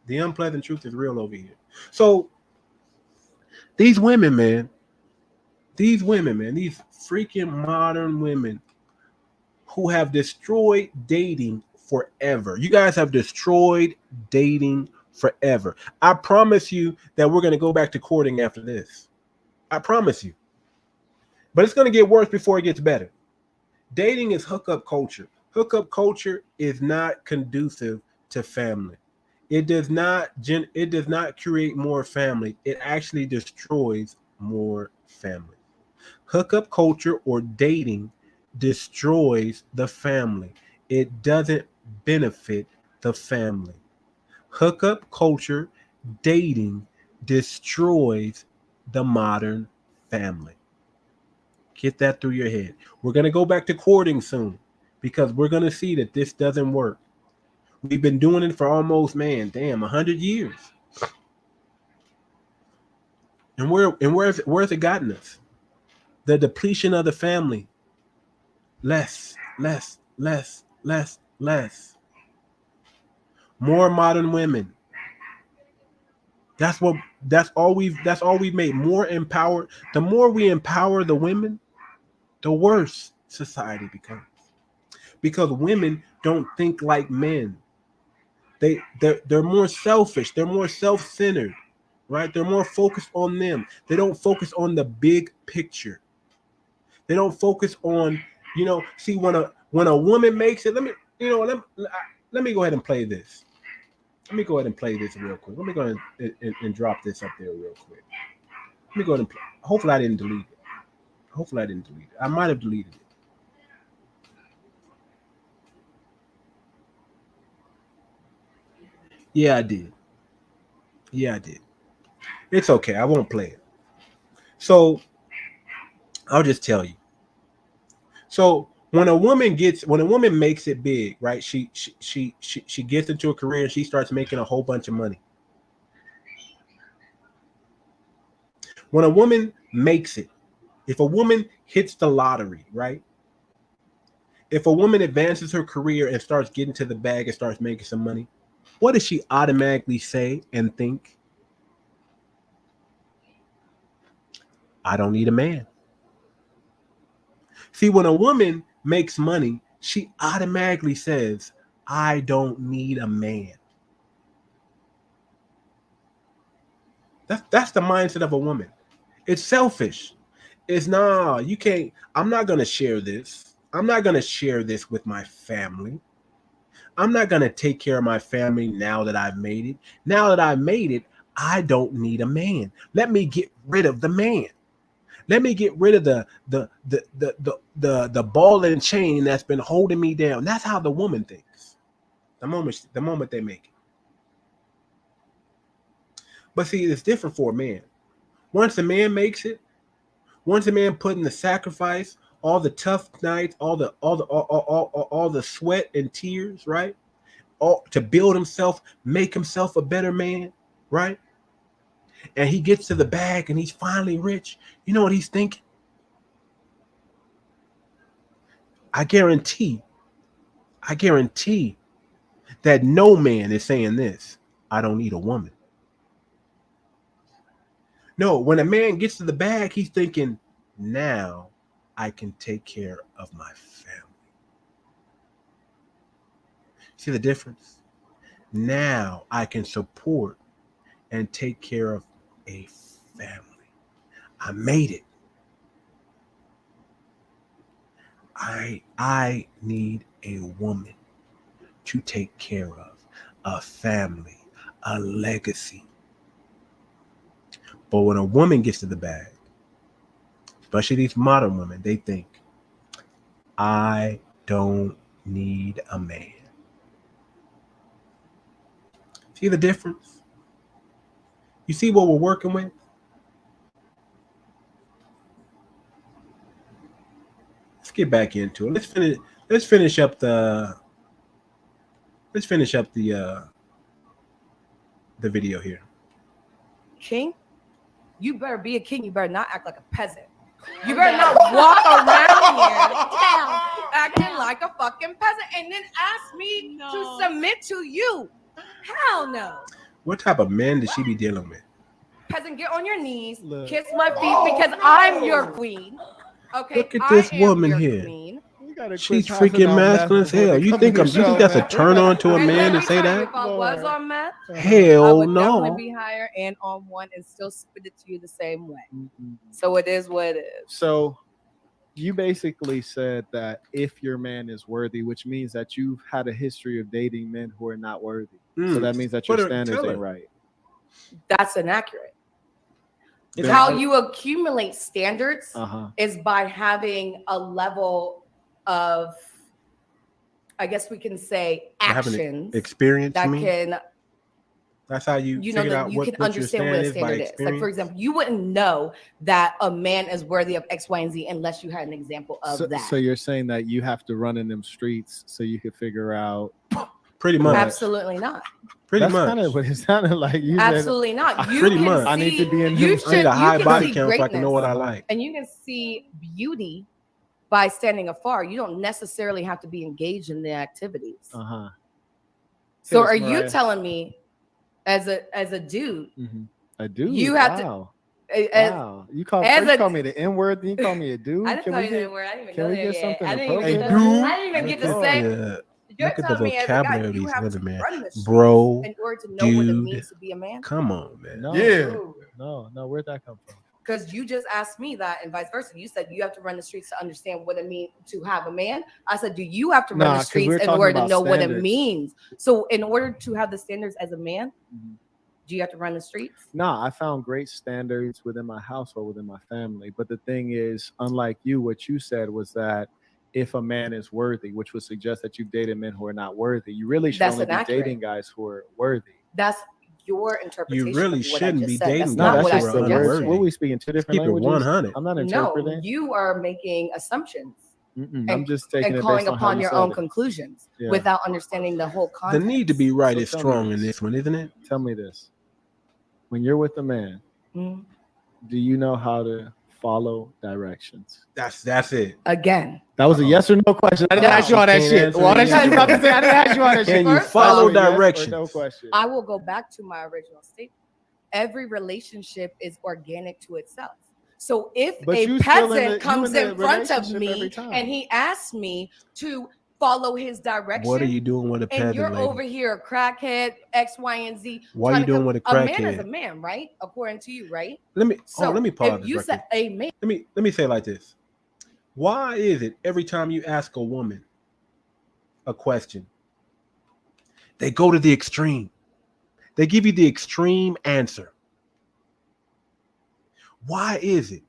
The unpleasant truth is real over here. So these women, man, these freaking modern women who have destroyed dating forever. You guys have destroyed dating forever. I promise you that we're going to go back to courting after this. I promise you. But it's going to get worse before it gets better. Dating is hookup culture. Hookup culture is not conducive to family. It does not create more family. It actually destroys more family. Hookup culture or dating destroys the family. It doesn't benefit the family. Hookup culture, dating destroys the modern family. Get that through your head. We're going to go back to courting soon because we're going to see that this doesn't work. We've been doing it for almost, 100 years. And where's it gotten us? The depletion of the family. Less. More modern women. That's all we've made. More empowered. The more we empower the women, the worse society becomes. Because women don't think like men. They're more selfish. They're more self-centered, right? They're more focused on them. They don't focus on the big picture. They don't focus on, see when a woman makes it. Let me go ahead and play this. Let me go ahead and play this real quick. Let me go ahead and drop this up there real quick. Let me go ahead and play. Hopefully I didn't delete it. I might have deleted it. Yeah, I did. It's okay. I won't play it. So I'll just tell you. So when a woman makes it big, right? She gets into a career and she starts making a whole bunch of money. When a woman makes it, if a woman hits the lottery, right? If a woman advances her career and starts getting to the bag and starts making some money, what does she automatically say and think? I don't need a man. See, when a woman makes money, she automatically says, I don't need a man. That's the mindset of a woman. It's selfish. It's nah, you can't. I'm not gonna share this. I'm not gonna share this with my family. I'm not gonna take care of my family now that I've made it. Now that I've made it, I don't need a man. Let me get rid of the man. Let me get rid of the ball and chain that's been holding me down. That's how the woman thinks. The moment they make it. But see, it's different for a man. Once a man makes it, once a man put in the sacrifice, all the tough nights, all the sweat and tears, right? All to build himself, make himself a better man, right? And he gets to the bag and he's finally rich. You know what he's thinking? I guarantee that no man is saying this. I don't need a woman. No, when a man gets to the bag, he's thinking, now I can take care of my family. See the difference? Now I can support and take care of a family. I made it. I need a woman to take care of a family, a legacy. But when a woman gets to the bag, especially these modern women, they think, I don't need a man. See the difference? You see what we're working with? Let's get back into it. Let's finish up the video here. King, you better be a king. You better not act like a peasant. You better not walk around here acting like a fucking peasant and then ask me to submit to you. Hell no. What type of man does she be dealing with? Peasant, get on your knees, kiss my feet because I'm your queen. Okay, look at this woman here. Queen. She's freaking masculine as hell. You think that's a turn on to a man to say that? If I was on meth, hell I would no. definitely be higher and on one and still spit it to you the same way. So it is what it is. So you basically said that if your man is worthy, which means that you've had a history of dating men who are not worthy. So that means that your standards ain't right. That's inaccurate. It's how you accumulate standards is by having a level of, I guess we can say, actions, experience that can. That's how you know figure that out you what can understand what a standard is. Like, for example, you wouldn't know that a man is worthy of X, Y, and Z unless you had an example of that. So you're saying that you have to run in them streets so you could figure out. Pretty much. Absolutely not. That's kind of what it sounded like. You absolutely not. You pretty can much. See, I need to be in. I need a high body count so I can know what I like. And you can see beauty by standing afar. You don't necessarily have to be engaged in the activities. So are you telling me, as a dude, a dude, you have to? Wow, you call me the N word, then you call me a dude. I didn't call you the N word. I didn't even go there yet. I didn't even get to say. You're Look at the telling me as a guy, vocabulary you have to man. run the streets Bro, in order to know what it means to be a man. Come on, man. No, where'd that come from? Because you just asked me that, and vice versa. You said you have to run the streets to understand what it means to have a man. I said, do you have to run the streets in order to know what it means? So, in order to have the standards as a man, do you have to run the streets? No, I found great standards within my household, within my family. But the thing is, unlike you, what you said was that if a man is worthy, which would suggest that you've dated men who are not worthy, you really should only be dating guys who are worthy. That's your interpretation. You really shouldn't be dating guys who are unworthy. What are we speaking? Two different languages? 100. I'm not interpreting. No, you are making assumptions. I'm just taking and calling upon your own conclusions without understanding the whole context. The need to be right is strong in this one, isn't it? Tell me this. When you're with a man, do you know how to follow directions? That's it. Again. That was a yes or no question. I didn't ask you all that shit. Well, that's what you about to say. I didn't ask you all that shit. Can you follow directions? No question. I will go back to my original statement. Every relationship is organic to itself. So if But a you still in peasant the- you comes in the in front of relationship every me time. and he asks me to follow his direction, What are you doing with a and peasant, you're lady? over here, a crackhead, X, Y, and Z. Why are you doing with a A man is crackhead? a man, right? According to you, right? Let me So let me pause if this you right said quick. a man, Let me say it like this. Why is it every time you ask a woman a question, they go to the extreme? They give you the extreme answer. Why is it?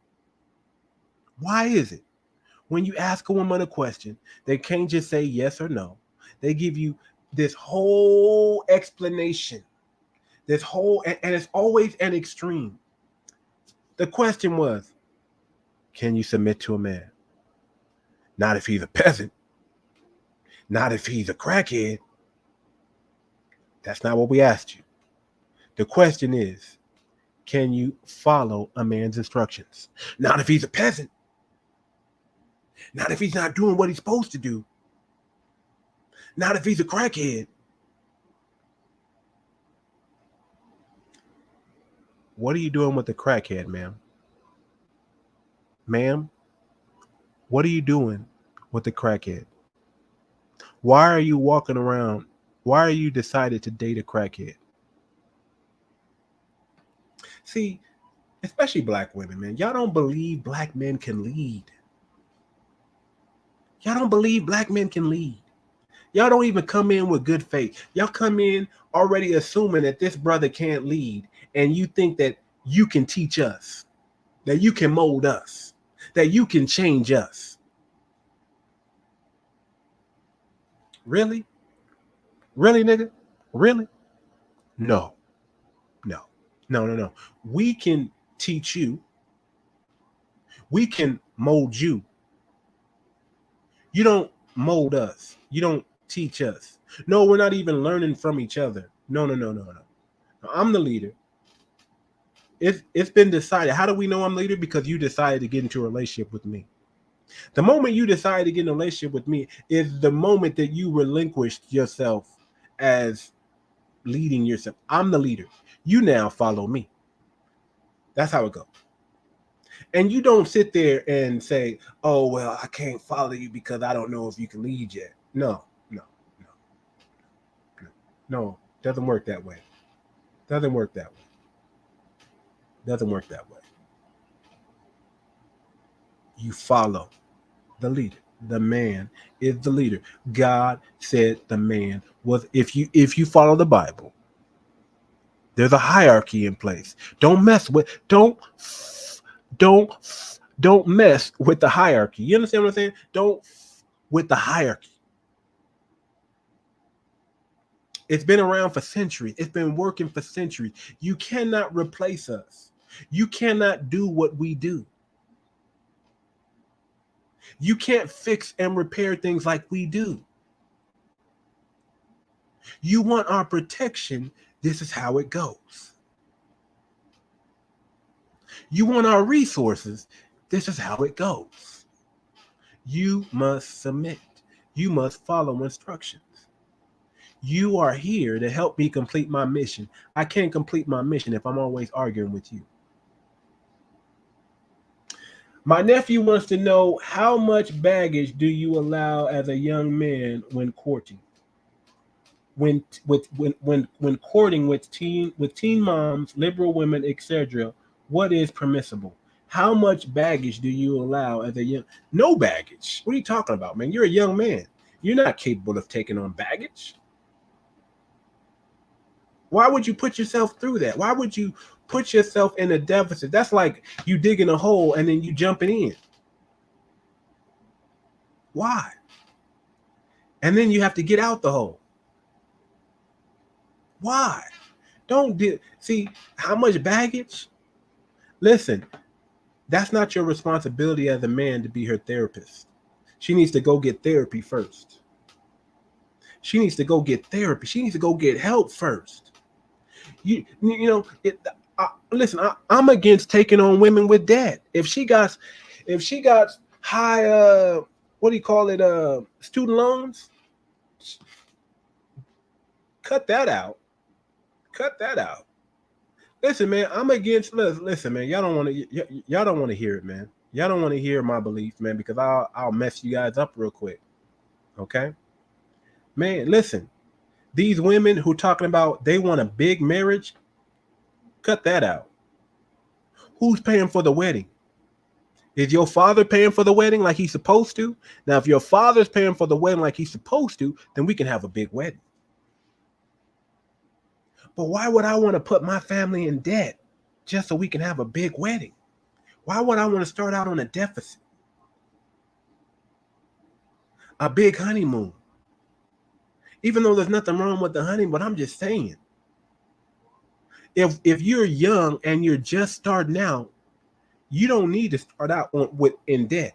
Why is it? When you ask a woman a question, they can't just say yes or no. They give you this whole explanation, and it's always an extreme. The question was, can you submit to a man? Not if he's a peasant. Not if he's a crackhead. That's not what we asked you. The question is, can you follow a man's instructions? Not if he's a peasant. Not if he's not doing what he's supposed to do. Not if he's a crackhead. What are you doing with the crackhead, ma'am? Ma'am, what are you doing with the crackhead? Why are you walking around? Why are you decided to date a crackhead? See, especially black women, man, y'all don't believe black men can lead. Y'all don't believe black men can lead. Y'all don't even come in with good faith. Y'all come in already assuming that this brother can't lead, and you think that you can teach us, that you can mold us, that you can change us. Really? Really, nigga? Really? No. No. No, no, no. We can teach you. We can mold you. You don't mold us. You don't teach us. No, we're not even learning from each other. No, no, no, no, no. I'm the leader. It's been decided. How do we know I'm the leader? Because you decided to get into a relationship with me. The moment you decide to get in a relationship with me is the moment that you relinquished yourself as leading yourself. I'm the leader. You now follow me. That's how it goes. And you don't sit there and say, oh, well, I can't follow you because I don't know if you can lead yet. No, no, no, no, no. Doesn't work that way. Doesn't work that way. Doesn't work that way. You follow the leader. The man is the leader. God said the man was, if you follow the Bible, there's a hierarchy in place. Don't mess with the hierarchy. You understand what I'm saying? Don't with the hierarchy. It's been around for centuries. It's been working for centuries. You cannot replace us. You cannot do what we do. You can't fix and repair things like we do. You want our protection, this is how it goes. You want our resources, this is how it goes. You must submit. You must follow instructions. You are here to help me complete my mission. I can't complete my mission if I'm always arguing with you. My nephew wants to know, how much baggage do you allow as a young man when courting? When courting with teen moms, liberal women, etc., what is permissible? How much baggage do you allow as a young? No baggage. What are you talking about, man? You're a young man. You're not capable of taking on baggage. Why would you put yourself through that? Why would you put yourself in a deficit? That's like you digging a hole and then you jumping in. Why? And then you have to get out the hole. Why? Don't see how much baggage? Listen, that's not your responsibility as a man to be her therapist. She needs to go get therapy first. She needs to go get therapy. She needs to go get help first. Listen, I'm against taking on women with debt. If she got high what do you call it, student loans, cut that out. Listen, man, I'm against. Listen, man, y'all don't want to. Y'all don't want to hear it, man. Y'all don't want to hear my beliefs, man, because I'll mess you guys up real quick. Okay, man. Listen, these women who talking about they want a big marriage, cut that out. Who's paying for the wedding? Is your father paying for the wedding like he's supposed to? Now, if your father's paying for the wedding like he's supposed to, then we can have a big wedding. But why would I want to put my family in debt just so we can have a big wedding? Why would I want to start out on a deficit? A big honeymoon. Even though there's nothing wrong with the honeymoon, but I'm just saying. If you're young and you're just starting out, you don't need to start out in debt.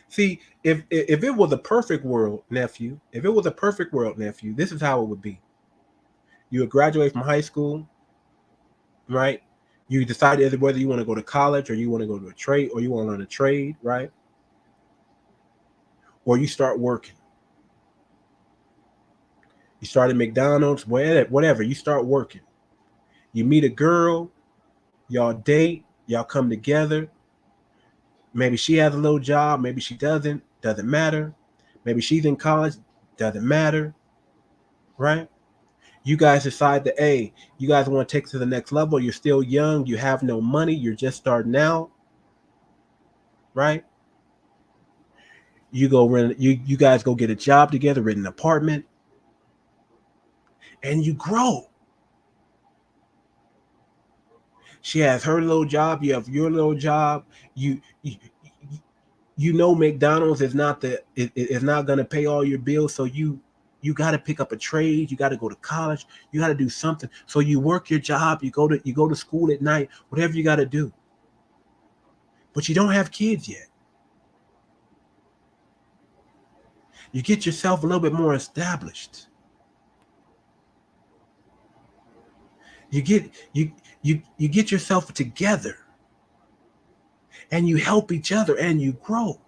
See, if it was a perfect world, nephew, this is how it would be. You would graduate from high school, right? You decide whether you want to go to college or you want to go to a trade or you want to learn a trade, right? Or you start working. You start at McDonald's, whatever. You start working. You meet a girl, y'all date, y'all come together. Maybe she has a little job, maybe she doesn't matter. Maybe she's in college, doesn't matter, right? You guys decide that, hey, you guys want to take it to the next level. You're still young, you have no money, you're just starting out, right? You go rent, you guys go get a job together, rent an apartment, and you grow. She has her little job, you have your little job. You know McDonald's is not going to pay all your bills, so you got to pick up a trade. You got to go to college. You got to do something. So you work your job. You go to school at night. Whatever you got to do. But you don't have kids yet. You get yourself a little bit more established. You get yourself together. And you help each other and you grow.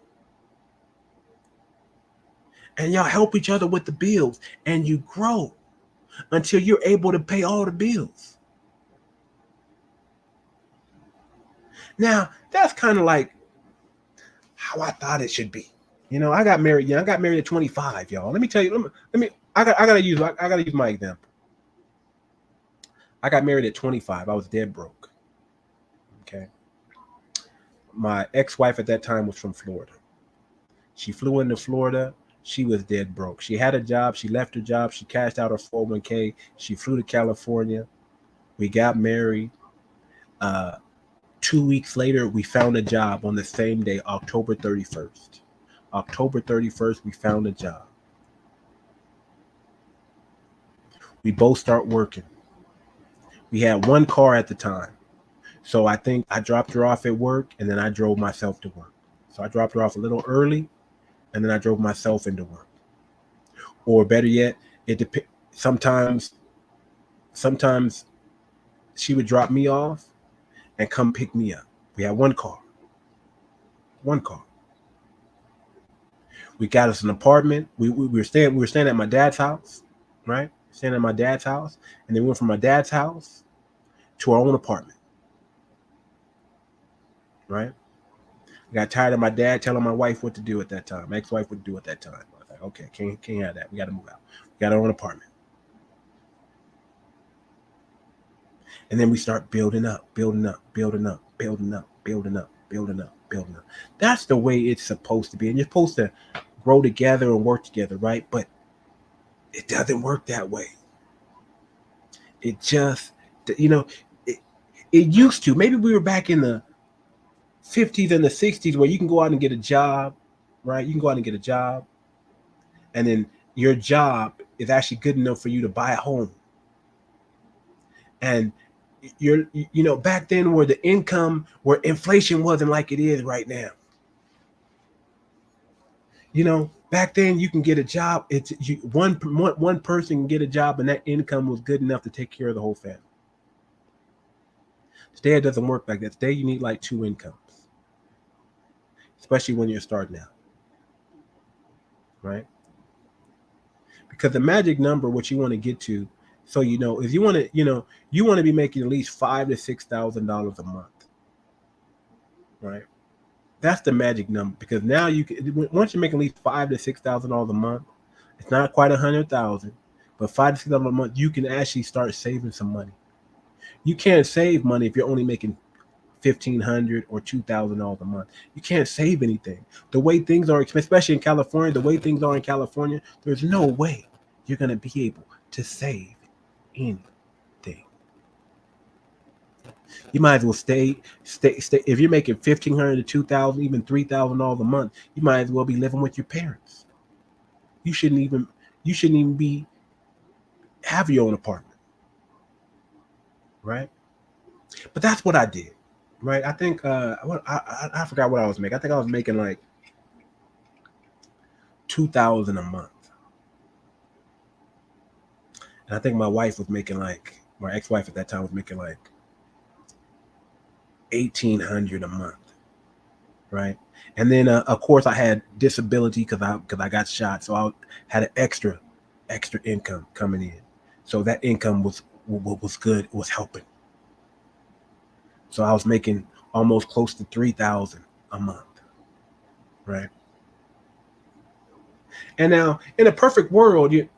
And y'all help each other with the bills and you grow until you're able to pay all the bills. Now, that's kind of like how I thought it should be. You know, I got married young. I got married at 25, y'all. Let me tell you, I gotta use my example. I got married at 25. I was dead broke. Okay. My ex-wife at that time was from Florida. She flew into Florida. She was dead broke. She had a job. She left her job. She cashed out her 401k. She flew to California. We got married. 2 weeks later, we found a job on the same day, October 31st. October 31st, we found a job. We both start working. We had one car at the time. So I think I dropped her off at work and then I drove myself to work. So I dropped her off a little early and then I drove myself into work. Or better yet, sometimes she would drop me off and come pick me up. We had one car. We got us an apartment. We were staying at my dad's house, right? Staying at my dad's house. And then we went from my dad's house to our own apartment. Right? I got tired of my dad telling my wife what to do at that time. My ex-wife what to do at that time. I was like, okay, can't have that. We got to move out. We got our own apartment. And then we start building up. That's the way it's supposed to be. And you're supposed to grow together and work together, right? But it doesn't work that way. It just, it used to. Maybe we were back in the 50s and the 60s where you can go out and get a job, right? You can go out and get a job. And then your job is actually good enough for you to buy a home. And back then where inflation wasn't like it is right now. Back then you can get a job. One person can get a job and that income was good enough to take care of the whole family. Today it doesn't work like that. Today you need like 2 incomes. Especially when you're starting out. Right? Because the magic number, what you want to get to, so if you want to, you want to be making at least $5,000 to $6,000 a month, right? That's the magic number, because now you can, once you make at least $5,000 to $6,000 a month, it's not quite 100,000, but $5,000 to $6,000 a month, you can actually start saving some money. You can't save money if you're only making $1,500 or $2,000 a month. You can't save anything. The way things are, especially in California, the way things are in California, there's no way you're gonna be able to save anything. You might as well stay. If you're making $1,500 to $2,000, even $3,000 a month, you might as well be living with your parents. You shouldn't even be have your own apartment, right? But that's what I did, right? I think I forgot what I was making. I think I was making like $2,000 a month, and I think my wife was making like, my ex-wife at that time was making like $1,800 a month, right? And then of course I had disability because I got shot, so I had an extra income coming in. So that income was good. It was helping. So I was making almost close to $3,000 a month, right? And now in a perfect world, we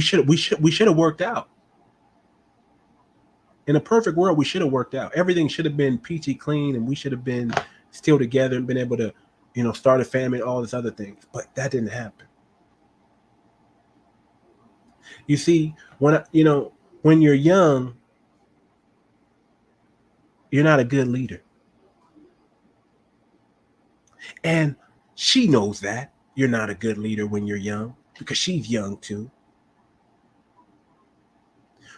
should have worked out. In a perfect world, we should have worked out. Everything should have been peachy clean, and we should have been still together and been able to, start a family, all these other things. But that didn't happen. You see, when you're young, you're not a good leader. And she knows that you're not a good leader when you're young, because she's young too.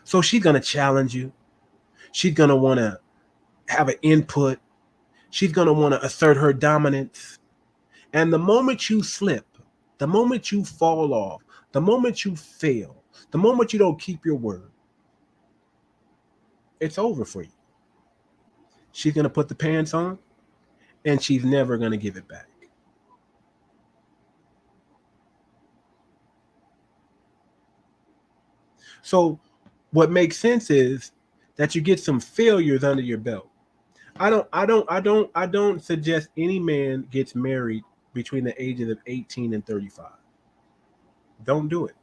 So she's going to challenge you. She's going to want to have an input. She's going to want to assert her dominance. And the moment you slip, the moment you fall off, the moment you fail, the moment you don't keep your word, it's over for you. She's going to put the pants on, and she's never going to give it back. So what makes sense is that you get some failures under your belt. I don't suggest any man gets married between the ages of 18 and 35. Don't do it.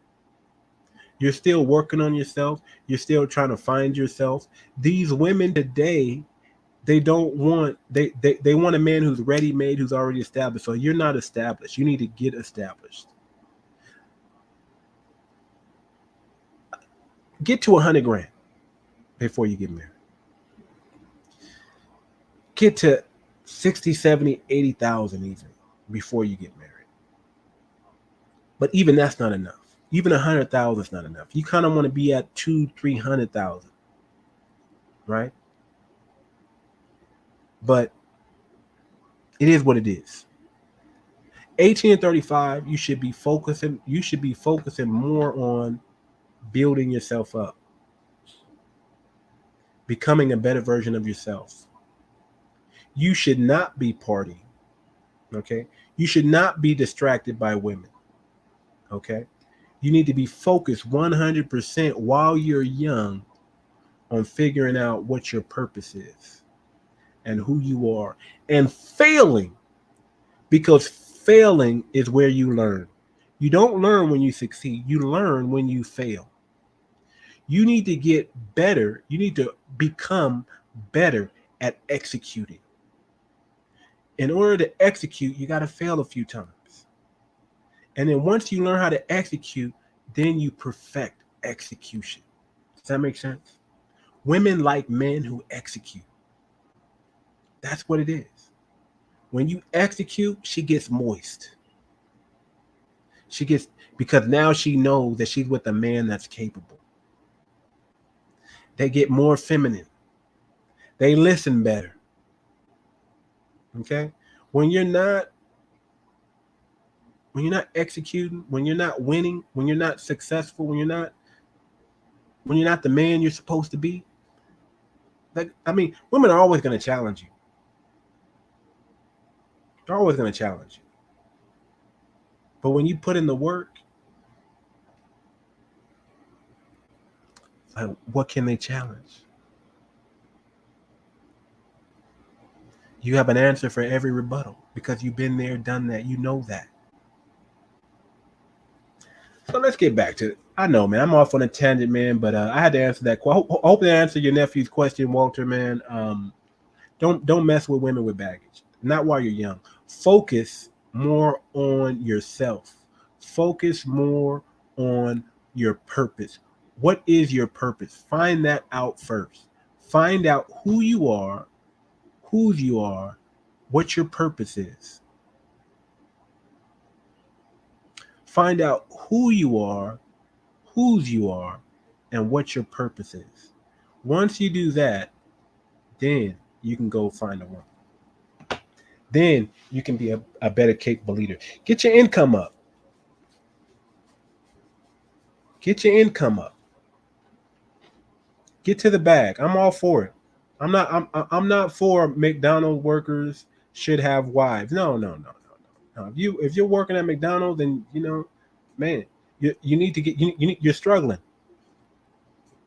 You're still working on yourself. You're still trying to find yourself. These women today, they want a man who's ready-made, who's already established. So you're not established. You need to get established. Get to $100,000 before you get married. Get to 60, 70, 80,000 even before you get married. But even that's not enough. Even 100,000 is not enough. You kind of want to be at 200,000-300,000, right? But it is what it is. 18 and 35, you should be focusing more on building yourself up, becoming a better version of yourself. You should not be partying, okay? You should not be distracted by women, okay? You need to be focused 100% while you're young on figuring out what your purpose is and who you are, and failing, because failing is where you learn. You don't learn when you succeed. You learn when you fail. You need to get better. You need to become better at executing. In order to execute, you got to fail a few times. And then once you learn how to execute, then you perfect execution. Does that make sense? Women like men who execute. That's what it is. When you execute, she gets moist. Because now she knows that she's with a man that's capable. They get more feminine. They listen better. Okay? When you're not executing, when you're not winning, when you're not successful, when you're not the man you're supposed to be, women are always going to challenge you. They're always going to challenge you. But when you put in the work But what can they challenge? You have an answer for every rebuttal because you've been there, done that. You know that. So let's get back to it. I know, man. I'm off on a tangent, man, but I had to answer that. I hope that answered your nephew's question, Walter, man. Don't mess with women with baggage. Not while you're young. Focus more on yourself. Focus more on your purpose. What is your purpose? Find that out first. Find out who you are, whose you are, what your purpose is. Find out who you are, whose you are, and what your purpose is. Once you do that, then you can go find a woman. Then you can be a better capable leader. Get your income up. Get your income up. Get to the bag. I'm all for it. I'm not for McDonald's workers should have wives. No. If you're working at McDonald's, then man, you need to get you're struggling.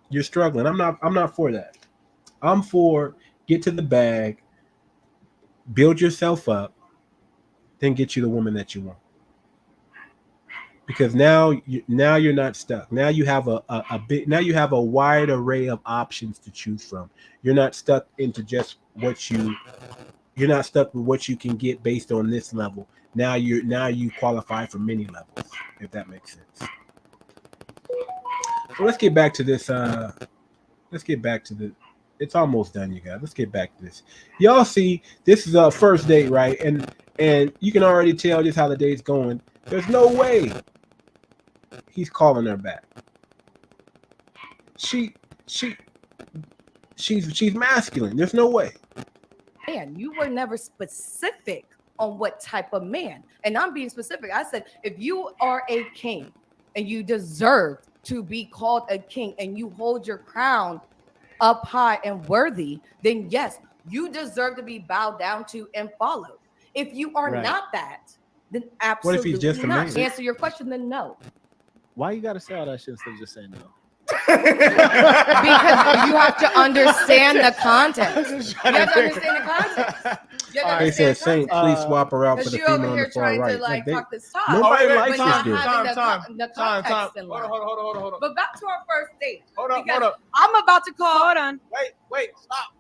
You're struggling. I'm not for that. I'm for get to the bag, build yourself up, then get you the woman that you want. Because now you're not stuck. Now you have you have a wide array of options to choose from. You're not stuck into just you're not stuck with what you can get based on this level. Now you qualify for many levels, if that makes sense. So let's get back to this. It's almost done, you guys. Let's get back to this. Y'all see, this is a first date, right? And you can already tell just how the date's going. There's no way he's calling her back. She's masculine. There's no way. Man, you were never specific on what type of man. And I'm being specific. I said, if you are a king and you deserve to be called a king and you hold your crown up high and worthy, then yes, you deserve to be bowed down to and followed. If you are not that, then absolutely what if he's just not. amazing? Answer your question, then no. Why you got to say all that shit instead of just saying no? Because you have to understand the context. You have to understand the context. They said, Saint, please swap her out for the you female over on here the far trying right. to like talk this talk. Nobody likes but this not dude. having Time. the context in mind. Hold on. But back to our first date. Hold on. I'm about to call. Hold on. Wait, stop.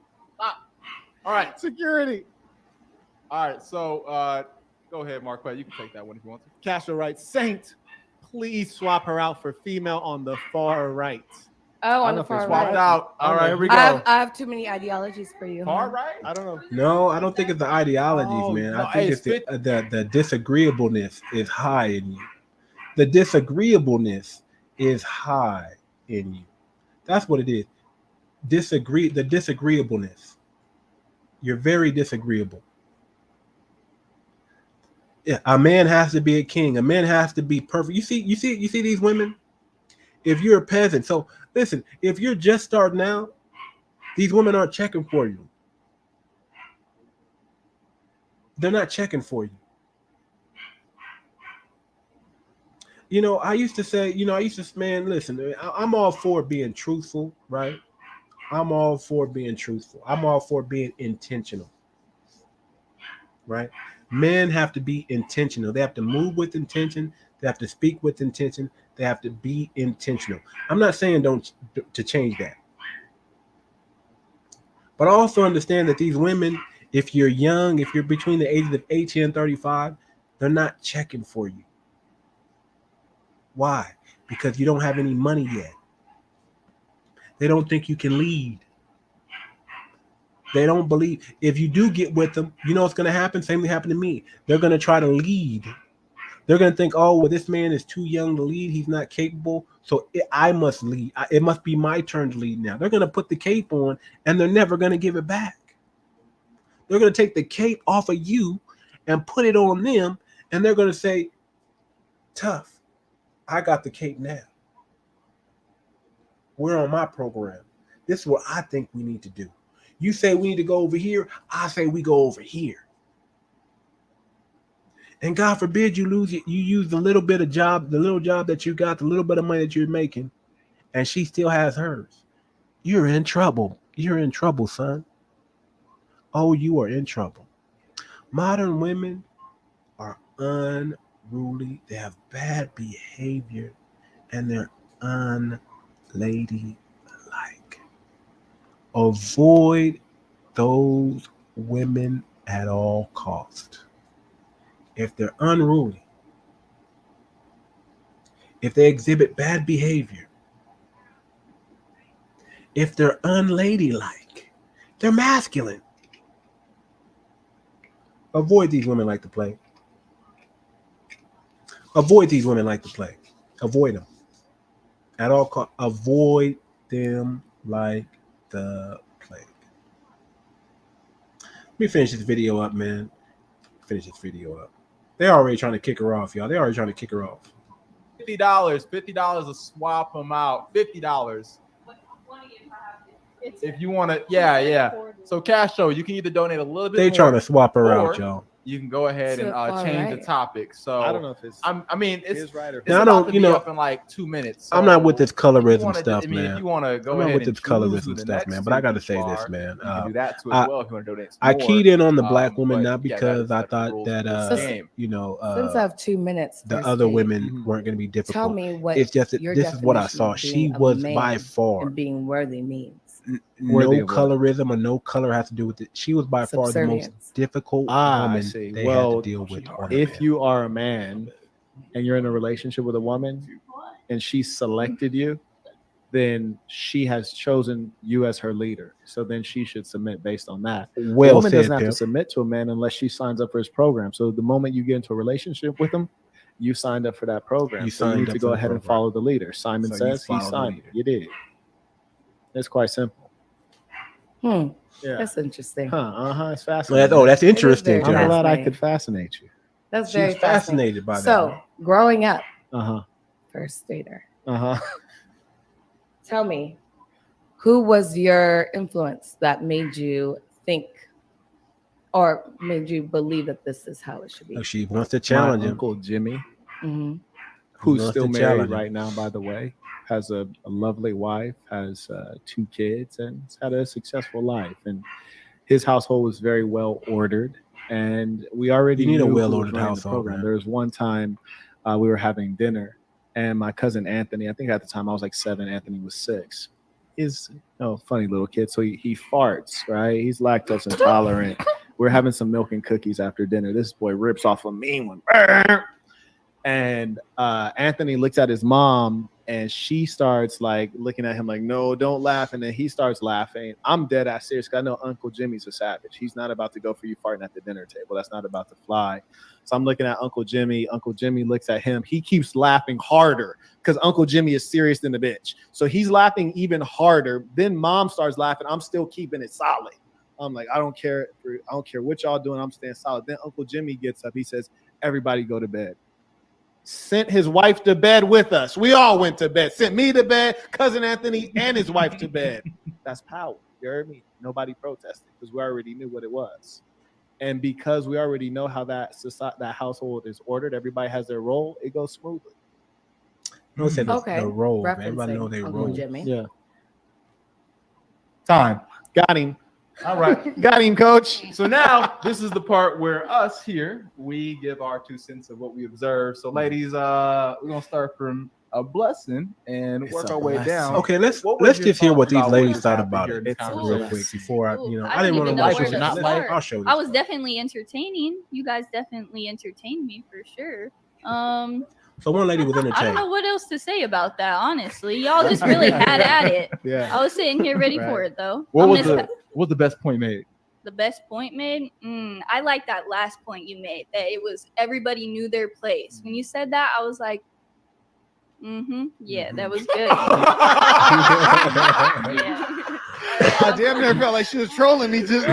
All right. Security. All right, so go ahead, Marquette. You can take that one if you want to. Castro writes, Saint, please swap her out for female on the far right. Oh, on the far Swapped right. out. All right, here we go. I have too many ideologies for you. Far right? I don't know. No, I don't think it's the ideologies, man. no, I think it's it's the disagreeableness is high in you. The disagreeableness is high in you. That's what it is. The disagreeableness. You're very disagreeable. Yeah, a man has to be a king. A man has to be perfect. You see these women? If you're a peasant, so listen, if you're just starting out, these women aren't checking for you. They're not checking for you. I used to say, man, listen, I'm all for being truthful, right? I'm all for being truthful. I'm all for being intentional, right? Men have to be intentional. They have to move with intention. They have to speak with intention. They have to be intentional. I'm not saying to change that. But I also understand that these women, if you're young, if you're between the ages of 18 and 35, they're not checking for you. Why? Because you don't have any money yet. They don't think you can lead. They don't believe. If you do get with them, you know what's going to happen? Same thing happened to me. They're going to try to lead. They're going to think, oh, well, this man is too young to lead. He's not capable. So I must lead. It must be my turn to lead now. They're going to put the cape on and they're never going to give it back. They're going to take the cape off of you and put it on them. And they're going to say, tough, I got the cape now. We're on my program. This is what I think we need to do. You say we need to go over here. I say we go over here. And God forbid you use the little bit of job, the little job that you got, the little bit of money that you're making, and she still has hers, you're in trouble. You're in trouble, son. Oh, you are in trouble. Modern women are unruly. They have bad behavior, and they're unladylike. Avoid those women at all cost. If they're unruly, if they exhibit bad behavior, if they're unladylike, they're masculine. Avoid these women like the plague. Avoid these women like the plague. Avoid them at all costs. Avoid them like the plague. Let me finish this video up, man. Finish this video up. They're already trying to kick her off, y'all. They're already trying to kick her off. $50 to swap them out. $50. If you want to, yeah. So Cash Show, you can either donate a little bit. They more, trying to swap her or out, y'all. You can go ahead and change the topic. So I don't know if it's. I mean, it's right or now, I about don't, to you be know, up in like 2 minutes. So I'm not with this colorism wanna, stuff, I mean, man. if you want to go I'm ahead not with and this colorism choose the stuff, next man. But I got to say bar, this, man. you can do that too as well if you want to donate. I keyed in on the black woman but not because I thought that since I have 2 minutes, the first other date, women weren't going to be difficult. tell me what It's just that your this is what I definition saw. of She being a was man by far and being worthy means. no colorism or no color has to do with it. She was by far the most difficult woman they had to deal with. If you are a man and you're in a relationship with a woman and she selected you, then she has chosen you as her leader. So then she should submit based on that. Well a woman said, doesn't have Pimp. to submit to a man unless she signs up for his program. So the moment you get into a relationship with him, you signed up for that program. So you need to go ahead and follow the leader. Simon says he signed. You did. It's quite simple. Yeah. That's interesting. It's fascinating. Oh, that's interesting. I'm glad I could fascinate you. That's very fascinated by that. So, growing up, first dater. Tell me, who was your influence that made you think or made you believe that this is how it should be? She wants to challenge My him. Uncle Jimmy, Who's who's still married right now, by the way, has a lovely wife, has 2 kids, and has had a successful life. And his household was very well ordered. And we already need a knew well-ordered who was running household, the program. man. There was one time we were having dinner, and my cousin Anthony, I think at the time I was like 7, Anthony was 6. He's funny little kid. So he farts, right? He's lactose intolerant. We're having some milk and cookies after dinner. This boy rips off a mean one. And Anthony looks at his mom, and she starts like looking at him like, no, don't laugh. And then he starts laughing. I'm dead ass serious because I know Uncle Jimmy's a savage. He's not about to go for you farting at the dinner table. That's not about to fly. So I'm looking at Uncle Jimmy. Uncle Jimmy looks at him. He keeps laughing harder because Uncle Jimmy is serious than the bitch. So he's laughing even harder. Then mom starts laughing. I'm still keeping it solid. I'm like, I don't care what y'all doing. I'm staying solid. Then Uncle Jimmy gets up. He says, everybody go to bed. Sent his wife to bed with us. We all went to bed. Sent me to bed, cousin Anthony, and his wife to bed. That's power. You heard me? Nobody protested because we already knew what it was. And because we already know how that household is ordered, everybody has their role, it goes smoothly. No, said the role. Everybody know their role. Jimmy. Yeah. Time. Got him. All right. Got him, coach. So now this is the part where us here, we give our 2 cents of what we observe. So ladies, we're going to start from a blessing and work our way down. Okay, let's just hear what these ladies thought about it real quick before I didn't want to know like where it. to Not start. like I'll show this. I was definitely entertaining. You guys definitely entertained me for sure. So one lady was I don't entertained. know what else to say about that, honestly. Y'all just really had at it. Yeah. I was sitting here ready for it though. What was the best point made? The best point made? I like that last point you made, that it was everybody knew their place. When you said that, I was like, yeah, that was good. Yeah. I damn near felt like she was trolling me just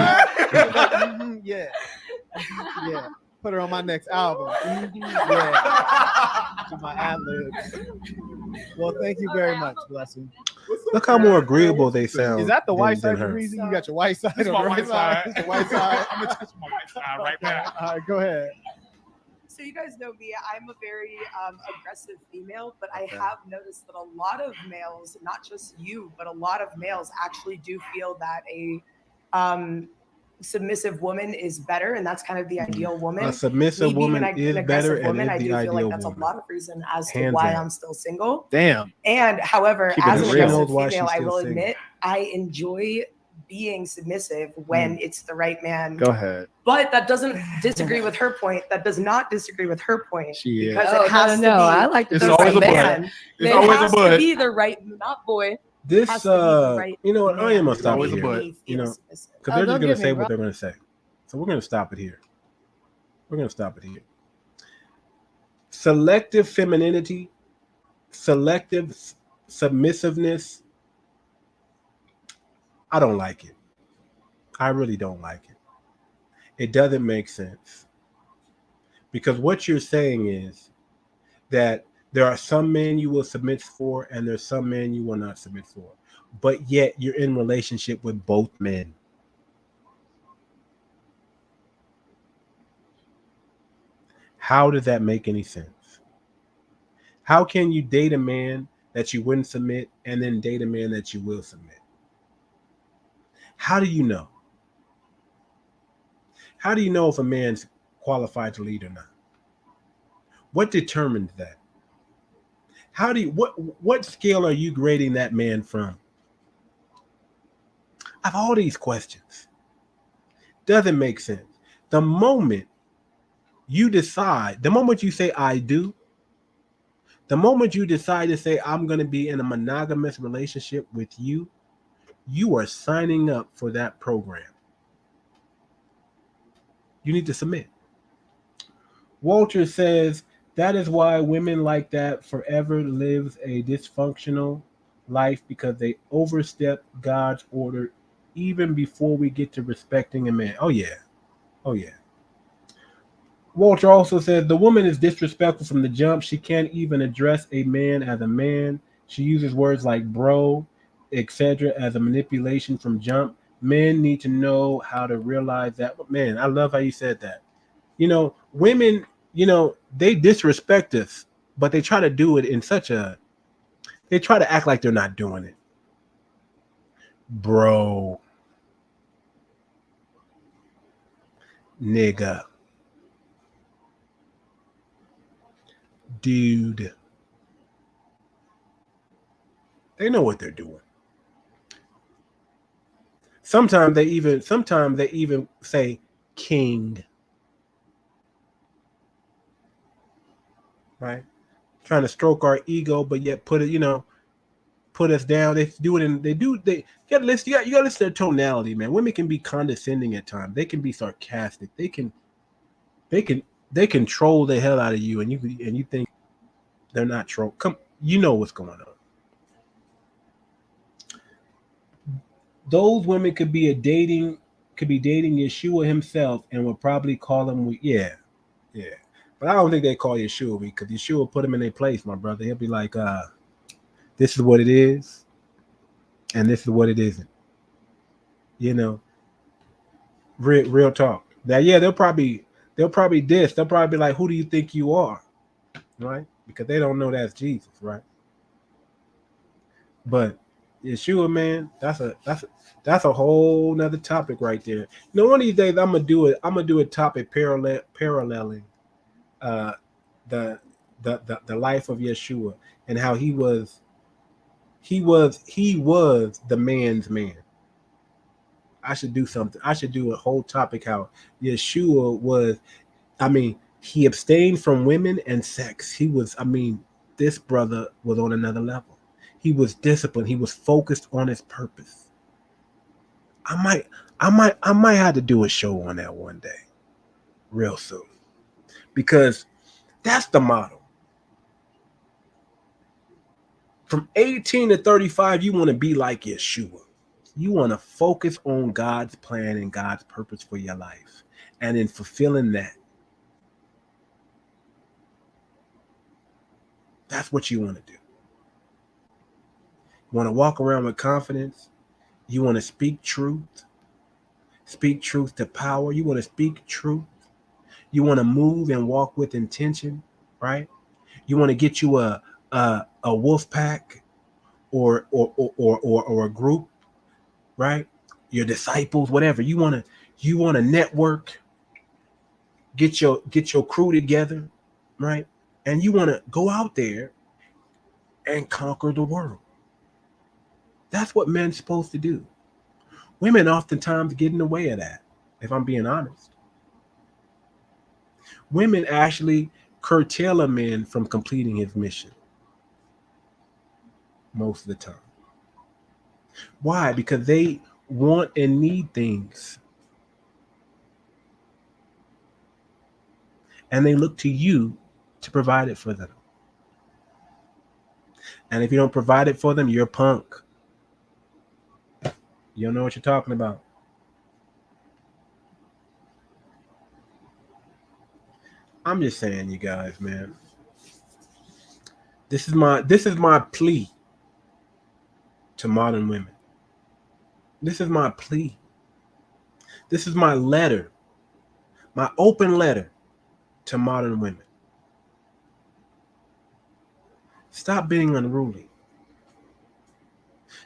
yeah. Put her on my next album. Yeah. To my ad-libs. Well, thank you very much, Blessing. Look how more agreeable they sound. Is that the white than side of the her. reason? You got your white side This on my the white right side. side. It's the white side. I'm going to touch my white side right now. All right, go ahead. So you guys know me. I'm a very aggressive female, but I have noticed that a lot of males, not just you, but a lot of males actually do feel that a submissive woman is better, and that's kind of the ideal woman. A submissive woman is better, and is I the do feel like ideal that's woman. a lot of reason as to Hands why down. I'm still single. Damn. And however, Keep it as an real. aggressive Why female, she's I still will single. admit I enjoy being submissive when it's the right man. Go ahead. But that doesn't disagree with her point. That does not disagree with her point. She is. Because it has to be I like It's the always right a man. but. It It's always a has to but. be the right, not boy. This, has to be the right you know what? I am gonna man stop always it a here. but. me You feel know, submissive. because they're just don't gonna get me say what wrong. they're gonna say. So we're gonna stop it here. We're gonna stop it here. Selective femininity, selective submissiveness. I don't like it. I really don't like it. It doesn't make sense. Because what you're saying is that there are some men you will submit for and there's some men you will not submit for. But yet you're in relationship with both men. How does that make any sense? How can you date a man that you wouldn't submit and then date a man that you will submit? How do you know? How do you know if a man's qualified to lead or not? What determines that? How do you what scale are you grading that man from? I have all these questions. Doesn't make sense. The moment you decide, the moment you say I do, the moment you decide to say I'm going to be in a monogamous relationship with you, you are signing up for that program. You need to submit. Walter says that is why women like that forever lives a dysfunctional life because they overstep God's order even before we get to respecting a man. Oh yeah. Oh yeah. Walter also says the woman is disrespectful from the jump. She can't even address a man as a man. She uses words like bro, etc. as a manipulation from jump. Men need to know how to realize that. Man, I love how you said that. You know, women, you know, they disrespect us, but they try to do it in such a, they try to act like they're not doing it. Bro. Nigga. Dude. They know what they're doing. Sometimes they even say king. Right? Trying to stroke our ego, but yet put it, you know, put us down. They do it in you gotta listen to their tonality, man. Women can be condescending at times. They can be sarcastic. They can troll the hell out of you, and you think they're not troll. Come, you know what's going on. Those women could be dating Yeshua himself and would probably call him yeah. But I don't think they call Yeshua because Yeshua put him in their place, my brother. He'll be like, this is what it is, and this is what it isn't. You know, real talk. That they'll probably diss. They'll probably be like, who do you think you are? Right? Because they don't know that's Jesus, right? But Yeshua, man, that's a whole nother topic right there. You know, one of these days I'm gonna do a topic paralleling the life of Yeshua and how he was the man's man. I should do something. I should do a whole topic how Yeshua was. I mean, he abstained from women and sex. This brother was on another level. He was disciplined. He was focused on his purpose. I might have to do a show on that one day, real soon, because that's the model. From 18 to 35, you want to be like Yeshua. You want to focus on God's plan and God's purpose for your life, and in fulfilling that, that's what you want to do. You want to walk around with confidence. You want to speak truth to power. You want to speak truth. You want to move and walk with intention, right? You want to get you a wolf pack or a group, right? Your disciples, whatever. You want to network, get your crew together, right? And you want to go out there and conquer the world. That's what men's supposed to do. Women oftentimes get in the way of that, if I'm being honest. Women actually curtail a man from completing his mission most of the time. Why? Because they want and need things. And they look to you to provide it for them. And if you don't provide it for them, you're a punk. You don't know what you're talking about. I'm just saying, you guys, man. This is my plea to modern women. This is my plea. This is my letter, my open letter to modern women. Stop being unruly.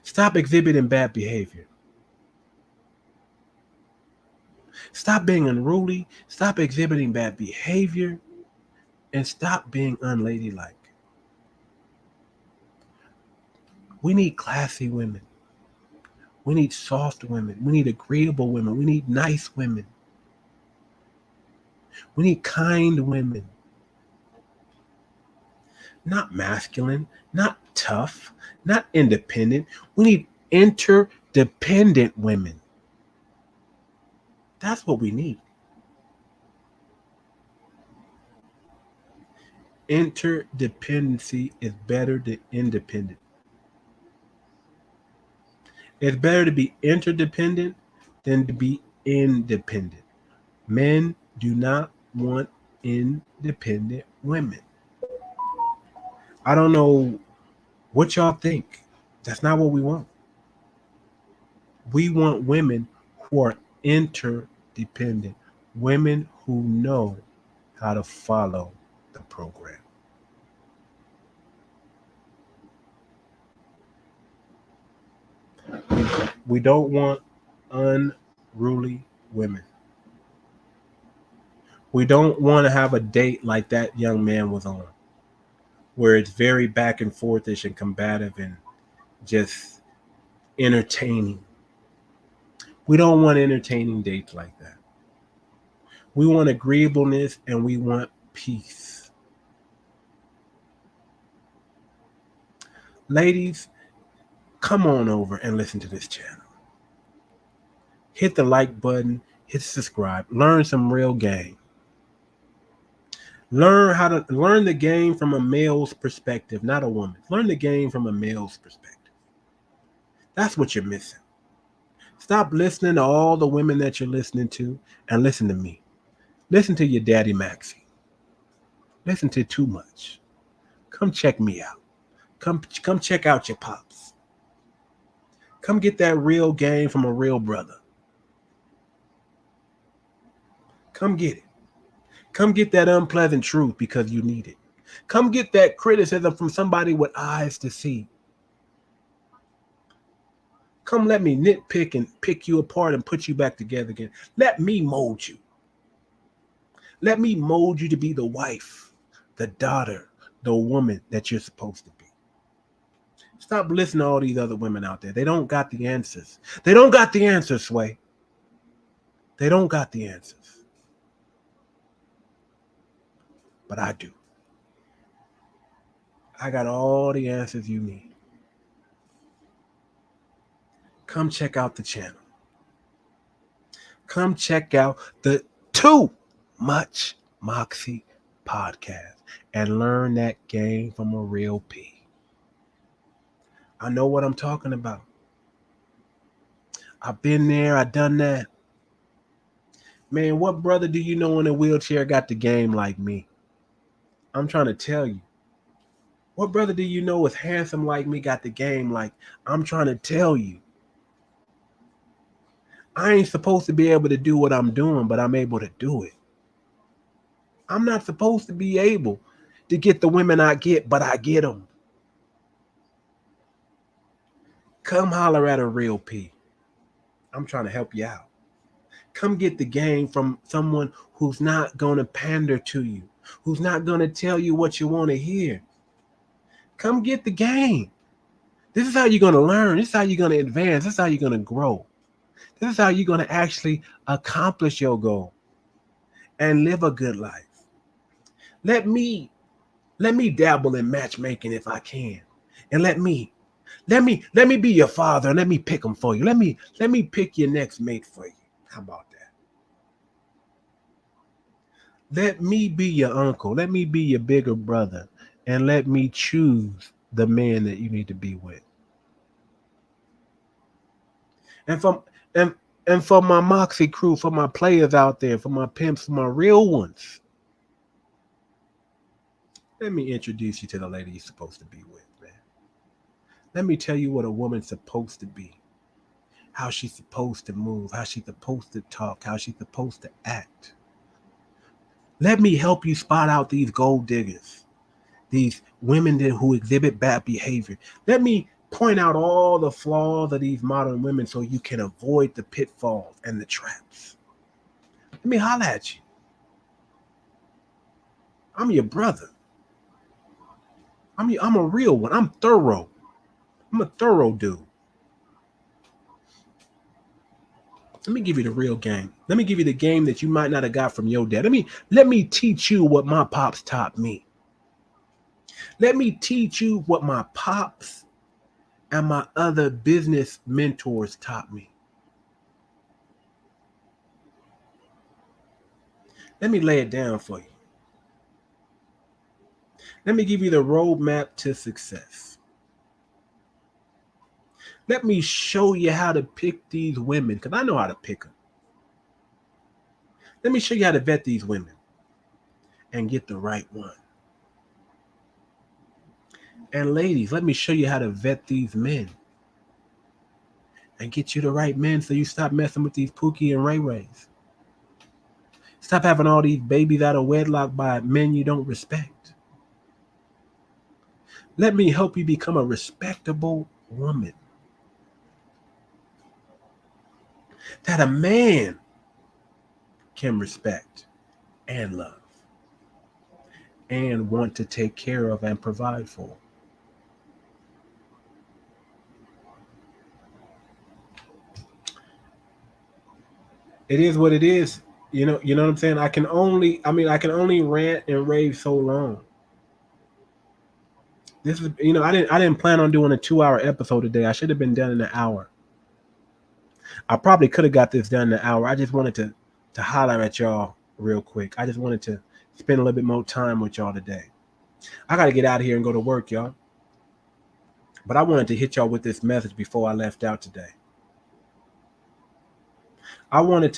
Stop exhibiting bad behavior. Stop being unruly. Stop exhibiting bad behavior. And stop being unladylike. We need classy women. We need soft women. We need agreeable women. We need nice women. We need kind women. Not masculine, not tough, not independent. We need interdependent women. That's what we need. Interdependency is better than independent. It's better to be interdependent than to be independent. Men do not want independent women. I don't know what y'all think. That's not what we want. We want women who are interdependent, women who know how to follow the program. We don't want unruly women. We don't want to have a date like that young man was on, where it's very back and forthish and combative and just entertaining. We don't want entertaining dates like that. We want agreeableness and we want peace. Ladies, come on over and listen to this channel. Hit the like button, hit subscribe, learn some real game. Learn the game from a male's perspective, not a woman. Learn the game from a male's perspective. That's what you're missing. Stop listening to all the women that you're listening to and listen to me. Listen to your daddy Maxie. Listen to Too Much. Come check me out. Come check out your pops. Come get that real game from a real brother. Come get it. Come get that unpleasant truth because you need it. Come get that criticism from somebody with eyes to see. Come let me nitpick and pick you apart and put you back together again. Let me mold you. Let me mold you to be the wife, the daughter, the woman that you're supposed to be. Stop listening to all these other women out there. They don't got the answers. They don't got the answers, Sway. They don't got the answers. But I do. I got all the answers you need. Come check out the channel. Come check out the Too Much Moxie podcast and learn that game from a real P. I know what I'm talking about. I've been there. I've done that. Man, what brother do you know in a wheelchair got the game like me? I'm trying to tell you. What brother do you know is handsome like me got the game like? I'm trying to tell you. I ain't supposed to be able to do what I'm doing, but I'm able to do it. I'm not supposed to be able to get the women I get, but I get them. Come holler at a real P. I'm trying to help you out. Come get the game from someone who's not going to pander to you, who's not going to tell you what you want to hear. Come get the game. This is how you're going to learn. This is how you're going to advance. This is how you're going to grow. This is how you're going to actually accomplish your goal and live a good life. Let me dabble in matchmaking if I can. And let me be your father and let me pick them for you. Let me pick your next mate for you. How about that? Let me be your uncle. Let me be your bigger brother. And let me choose the man that you need to be with. And for my Moxie crew, for my players out there, for my pimps, for my real ones, let me introduce you to the lady you're supposed to be with, man. Let me tell you what a woman's supposed to be, how she's supposed to move, how she's supposed to talk, how she's supposed to act. Let me help you spot out these gold diggers, these women who exhibit bad behavior. Let me point out all the flaws of these modern women so you can avoid the pitfalls and the traps. Let me holler at you. I'm your brother. I'm a real one. I'm thorough. I'm a thorough dude. Let me give you the real game. Let me give you the game that you might not have got from your dad. Let me teach you what my pops taught me. Let me teach you what my pops and my other business mentors taught me. Let me lay it down for you. Let me give you the roadmap to success. Let me show you how to pick these women, because I know how to pick them. Let me show you how to vet these women and get the right one. And ladies, let me show you how to vet these men and get you the right men so you stop messing with these Pookie and Ray Rays. Stop having all these babies out of wedlock by men you don't respect. Let me help you become a respectable woman that a man can respect and love and want to take care of and provide for. It is what it is. You know what I'm saying? I can only rant and rave so long. This is, I didn't plan on doing a 2-hour episode today. I should have been done in an hour. I probably could have got this done in an hour. I just wanted to holler at y'all real quick. I just wanted to spend a little bit more time with y'all today. I got to get out of here and go to work, y'all. But I wanted to hit y'all with this message before I left out today. I wanted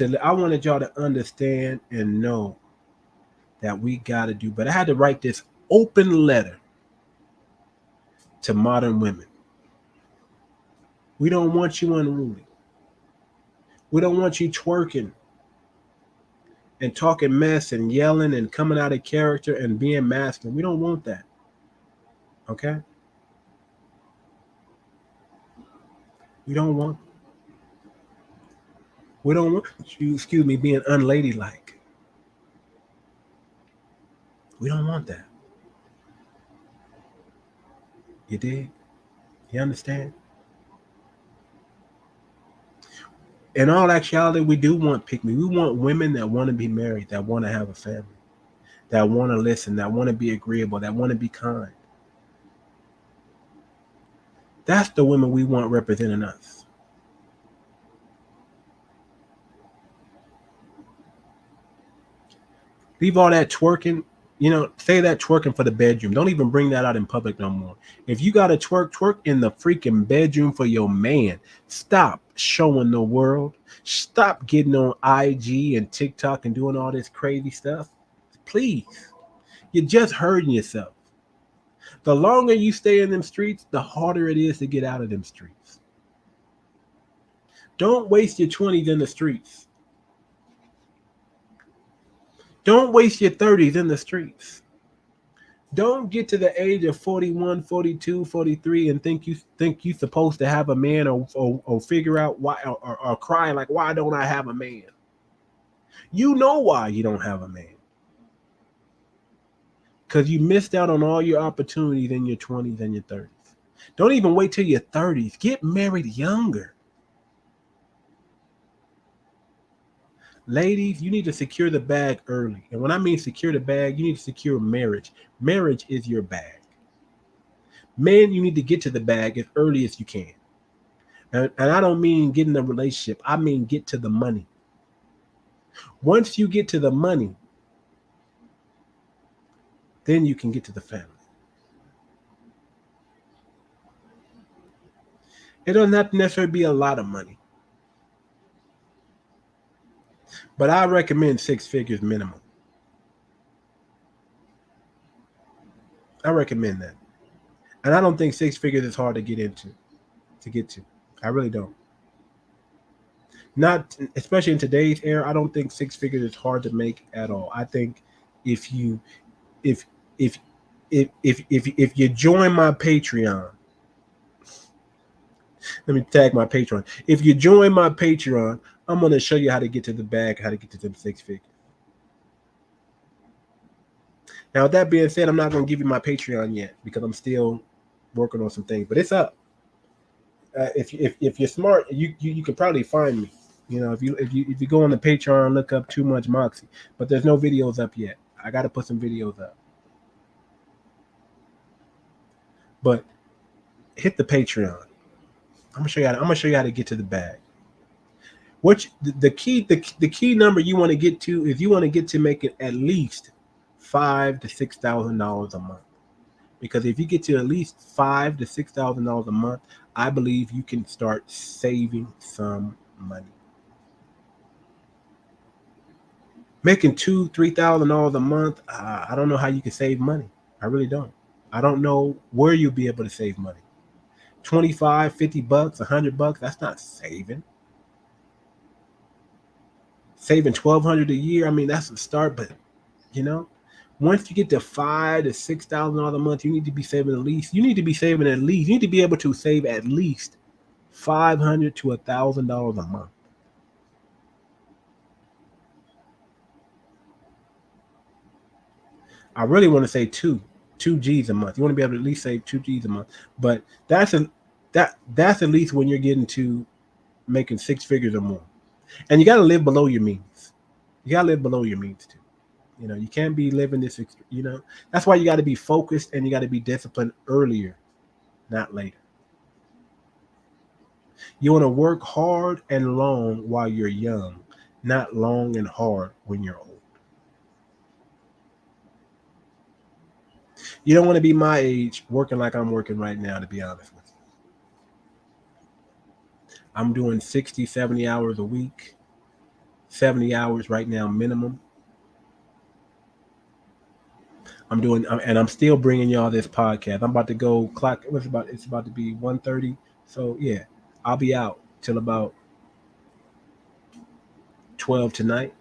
y'all to understand and know that we got to do better. I had to write this open letter to modern women. We don't want you unruly. We don't want you twerking and talking mess and yelling and coming out of character and being masculine. We don't want that. Okay? We don't want you, being unladylike. We don't want that. You dig? You understand? In all actuality, we do want pick-me. We want women that want to be married, that want to have a family, that want to listen, that want to be agreeable, that want to be kind. That's the women we want representing us. Leave all that twerking, say that twerking for the bedroom. Don't even bring that out in public no more. If you got to twerk in the freaking bedroom for your man. Stop showing the world. Stop getting on IG and TikTok and doing all this crazy stuff. Please. You're just hurting yourself. The longer you stay in them streets, the harder it is to get out of them streets. Don't waste your 20s in the streets. Don't waste your 30s in the streets. Don't get to the age of 41, 42, 43 and think you supposed to have a man or figure out why or cry like, why don't I have a man? You know why you don't have a man. Because you missed out on all your opportunities in your 20s and your 30s. Don't even wait till your 30s. Get married younger. Ladies, you need to secure the bag early. And when I mean secure the bag, you need to secure marriage. Marriage is your bag. Men, you need to get to the bag as early as you can. And I don't mean get in a relationship. I mean get to the money. Once you get to the money, then you can get to the family. It doesn't have to necessarily be a lot of money. But I recommend 6 figures minimum. I recommend that. And I don't think 6 figures is hard to get to. I really don't. Not especially in today's era, I don't think 6 figures is hard to make at all. I think if you join my Patreon, let me tag my Patreon. If you join my Patreon, I'm going to show you how to get to the bag, how to get to them 6 figures. Now, with that being said, I'm not going to give you my Patreon yet because I'm still working on some things, but it's up. If you're smart, you can probably find me. You know, if you go on the Patreon and look up Too Much Moxie, but there's no videos up yet. I got to put some videos up. But hit the Patreon. I'm gonna show you how to get to the bag. The key number you want to get to is you want to get to make it at least $5,000 to $6,000 a month. Because if you get to at least $5,000 to $6,000 a month, I believe you can start saving some money. Making $2,000 to $3,000 a month, I don't know how you can save money. I really don't. I don't know where you'll be able to save money. $25, $50, $100, that's not saving. Saving $1,200 a year, I mean, that's a start, but you know, once you get to $5,000 to $6,000 a month, you need to be saving at least. You need to be able to save at least $500 to $1,000 a month. I really want to say two G's a month. You want to be able to at least save 2 G's a month, but that's at least when you're getting to making 6 figures or more. And you got to live below your means. You got to live below your means too. You know, you can't be living this, you know, that's why you got to be focused and you got to be disciplined earlier, not later. You want to work hard and long while you're young, not long and hard when you're old. You don't want to be my age working like I'm working right now, to be honest with you. I'm doing 60, 70 hours a week, 70 hours right now minimum. And I'm still bringing y'all this podcast. I'm about to go clock. It's about to be 1:30. So yeah, I'll be out till about 12 tonight,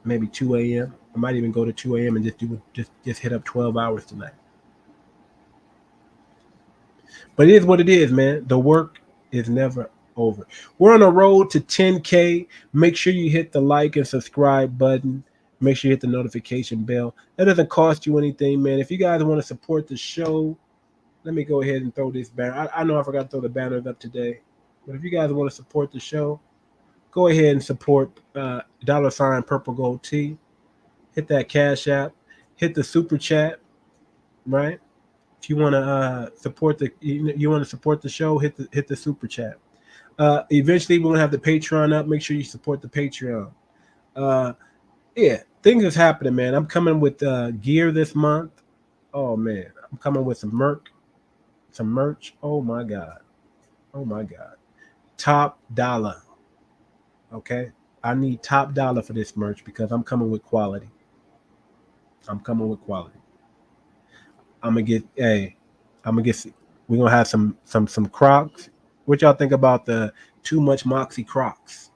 maybe 2 a.m. I might even go to 2 a.m. and just hit up 12 hours tonight. But it is what it is, man. The work is never over. We're on the road to 10K. Make sure you hit the like and subscribe button. Make sure you hit the notification bell. That doesn't cost you anything, man. If you guys want to support the show, let me go ahead and throw this banner. I know I forgot to throw the banners up today. But if you guys want to support the show, go ahead and support $ Purple Gold T. Hit that Cash App. Hit the Super Chat, right? If you want to support the show, hit the Super Chat. Eventually, we're gonna have the Patreon up. Make sure you support the Patreon. Yeah, things is happening, man. I'm coming with gear this month. Oh man, I'm coming with some merch. Oh my god. Top dollar. Okay, I need top dollar for this merch because I'm coming with quality. We're gonna have some Crocs. What y'all think about the Too Much Moxie Crocs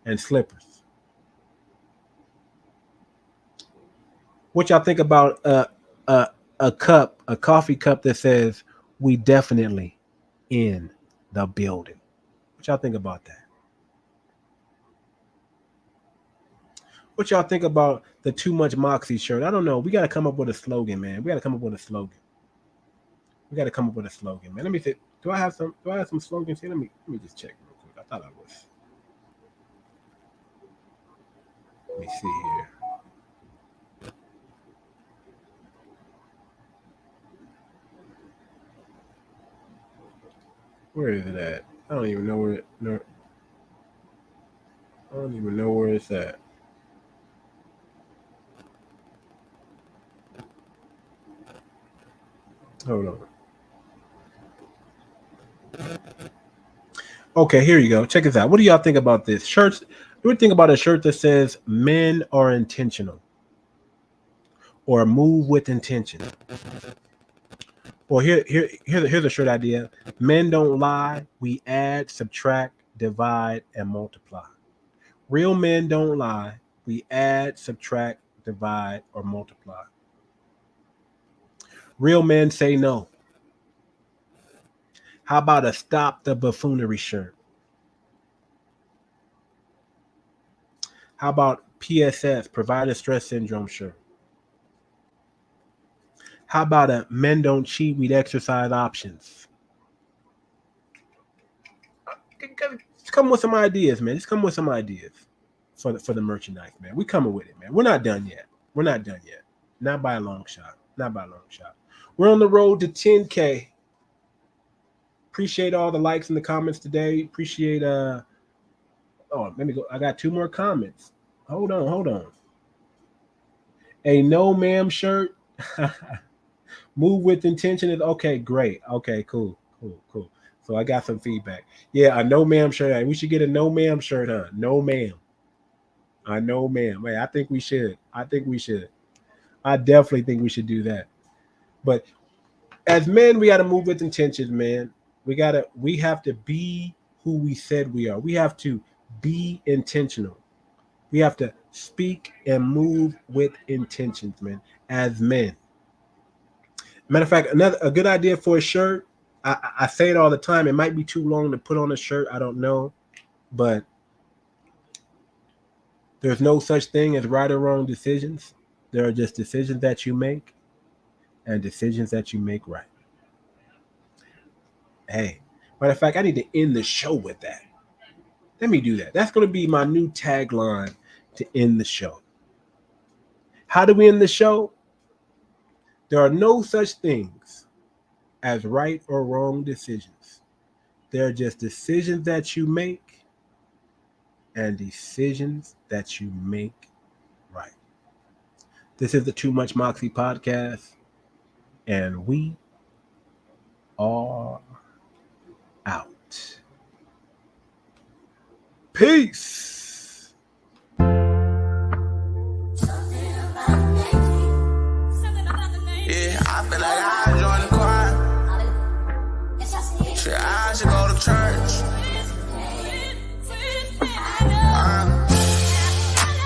and slippers? What y'all think about a coffee cup that says "We definitely in the building"? What y'all think about that? What y'all think about the Too Much Moxie shirt? I don't know. We got to come up with a slogan, man. We got to come up with a slogan. Man. Let me see. Do I have some slogans here? Let me just check real quick. I thought I was. Let me see here. Where is it at? I don't even know where it's at. Hold on. Okay, here you go. Check this out. What do y'all think about this? Shirts. You would think about a shirt that says "Men are intentional" or "Move with intention." Or here's a shirt idea. Men don't lie. We add, subtract, divide, and multiply. Real men don't lie. We add, subtract, divide, or multiply. Real men say no. How about a "Stop the Buffoonery" shirt? How about PSS, Provider Stress Syndrome shirt? How about a "Men don't cheat, we'd exercise options"? Just come with some ideas, man. Just come with some ideas for the merchandise, man. We coming with it, man. We're not done yet. Not by a long shot. We're on the road to 10K. Appreciate all the likes and the comments today. Appreciate let me go. I got 2 more comments. Hold on. A "No Ma'am" shirt. Move with intention is okay, great. Okay, cool. So I got some feedback. Yeah, a "No Ma'am" shirt. We should get a "No Ma'am" shirt, huh? No ma'am. A "No Ma'am." Wait, I think we should. I definitely think we should do that. But as men, we got to move with intentions, man. We have to be who we said we are. We have to be intentional. We have to speak and move with intentions, man, as men. Matter of fact, a good idea for a shirt. I say it all the time. It might be too long to put on a shirt. I don't know. But there's no such thing as right or wrong decisions. There are just decisions that you make and decisions that you make right. Hey, matter of fact, I need to end the show with that. Let me do that. That's going to be my new tagline to end the show. How do we end the show? There are no such things as right or wrong decisions. They're just decisions that you make and decisions that you make right. This is the Too Much Moxie podcast, and we are out. Peace. Yeah, I feel like I join the choir. Shit, I should go to church.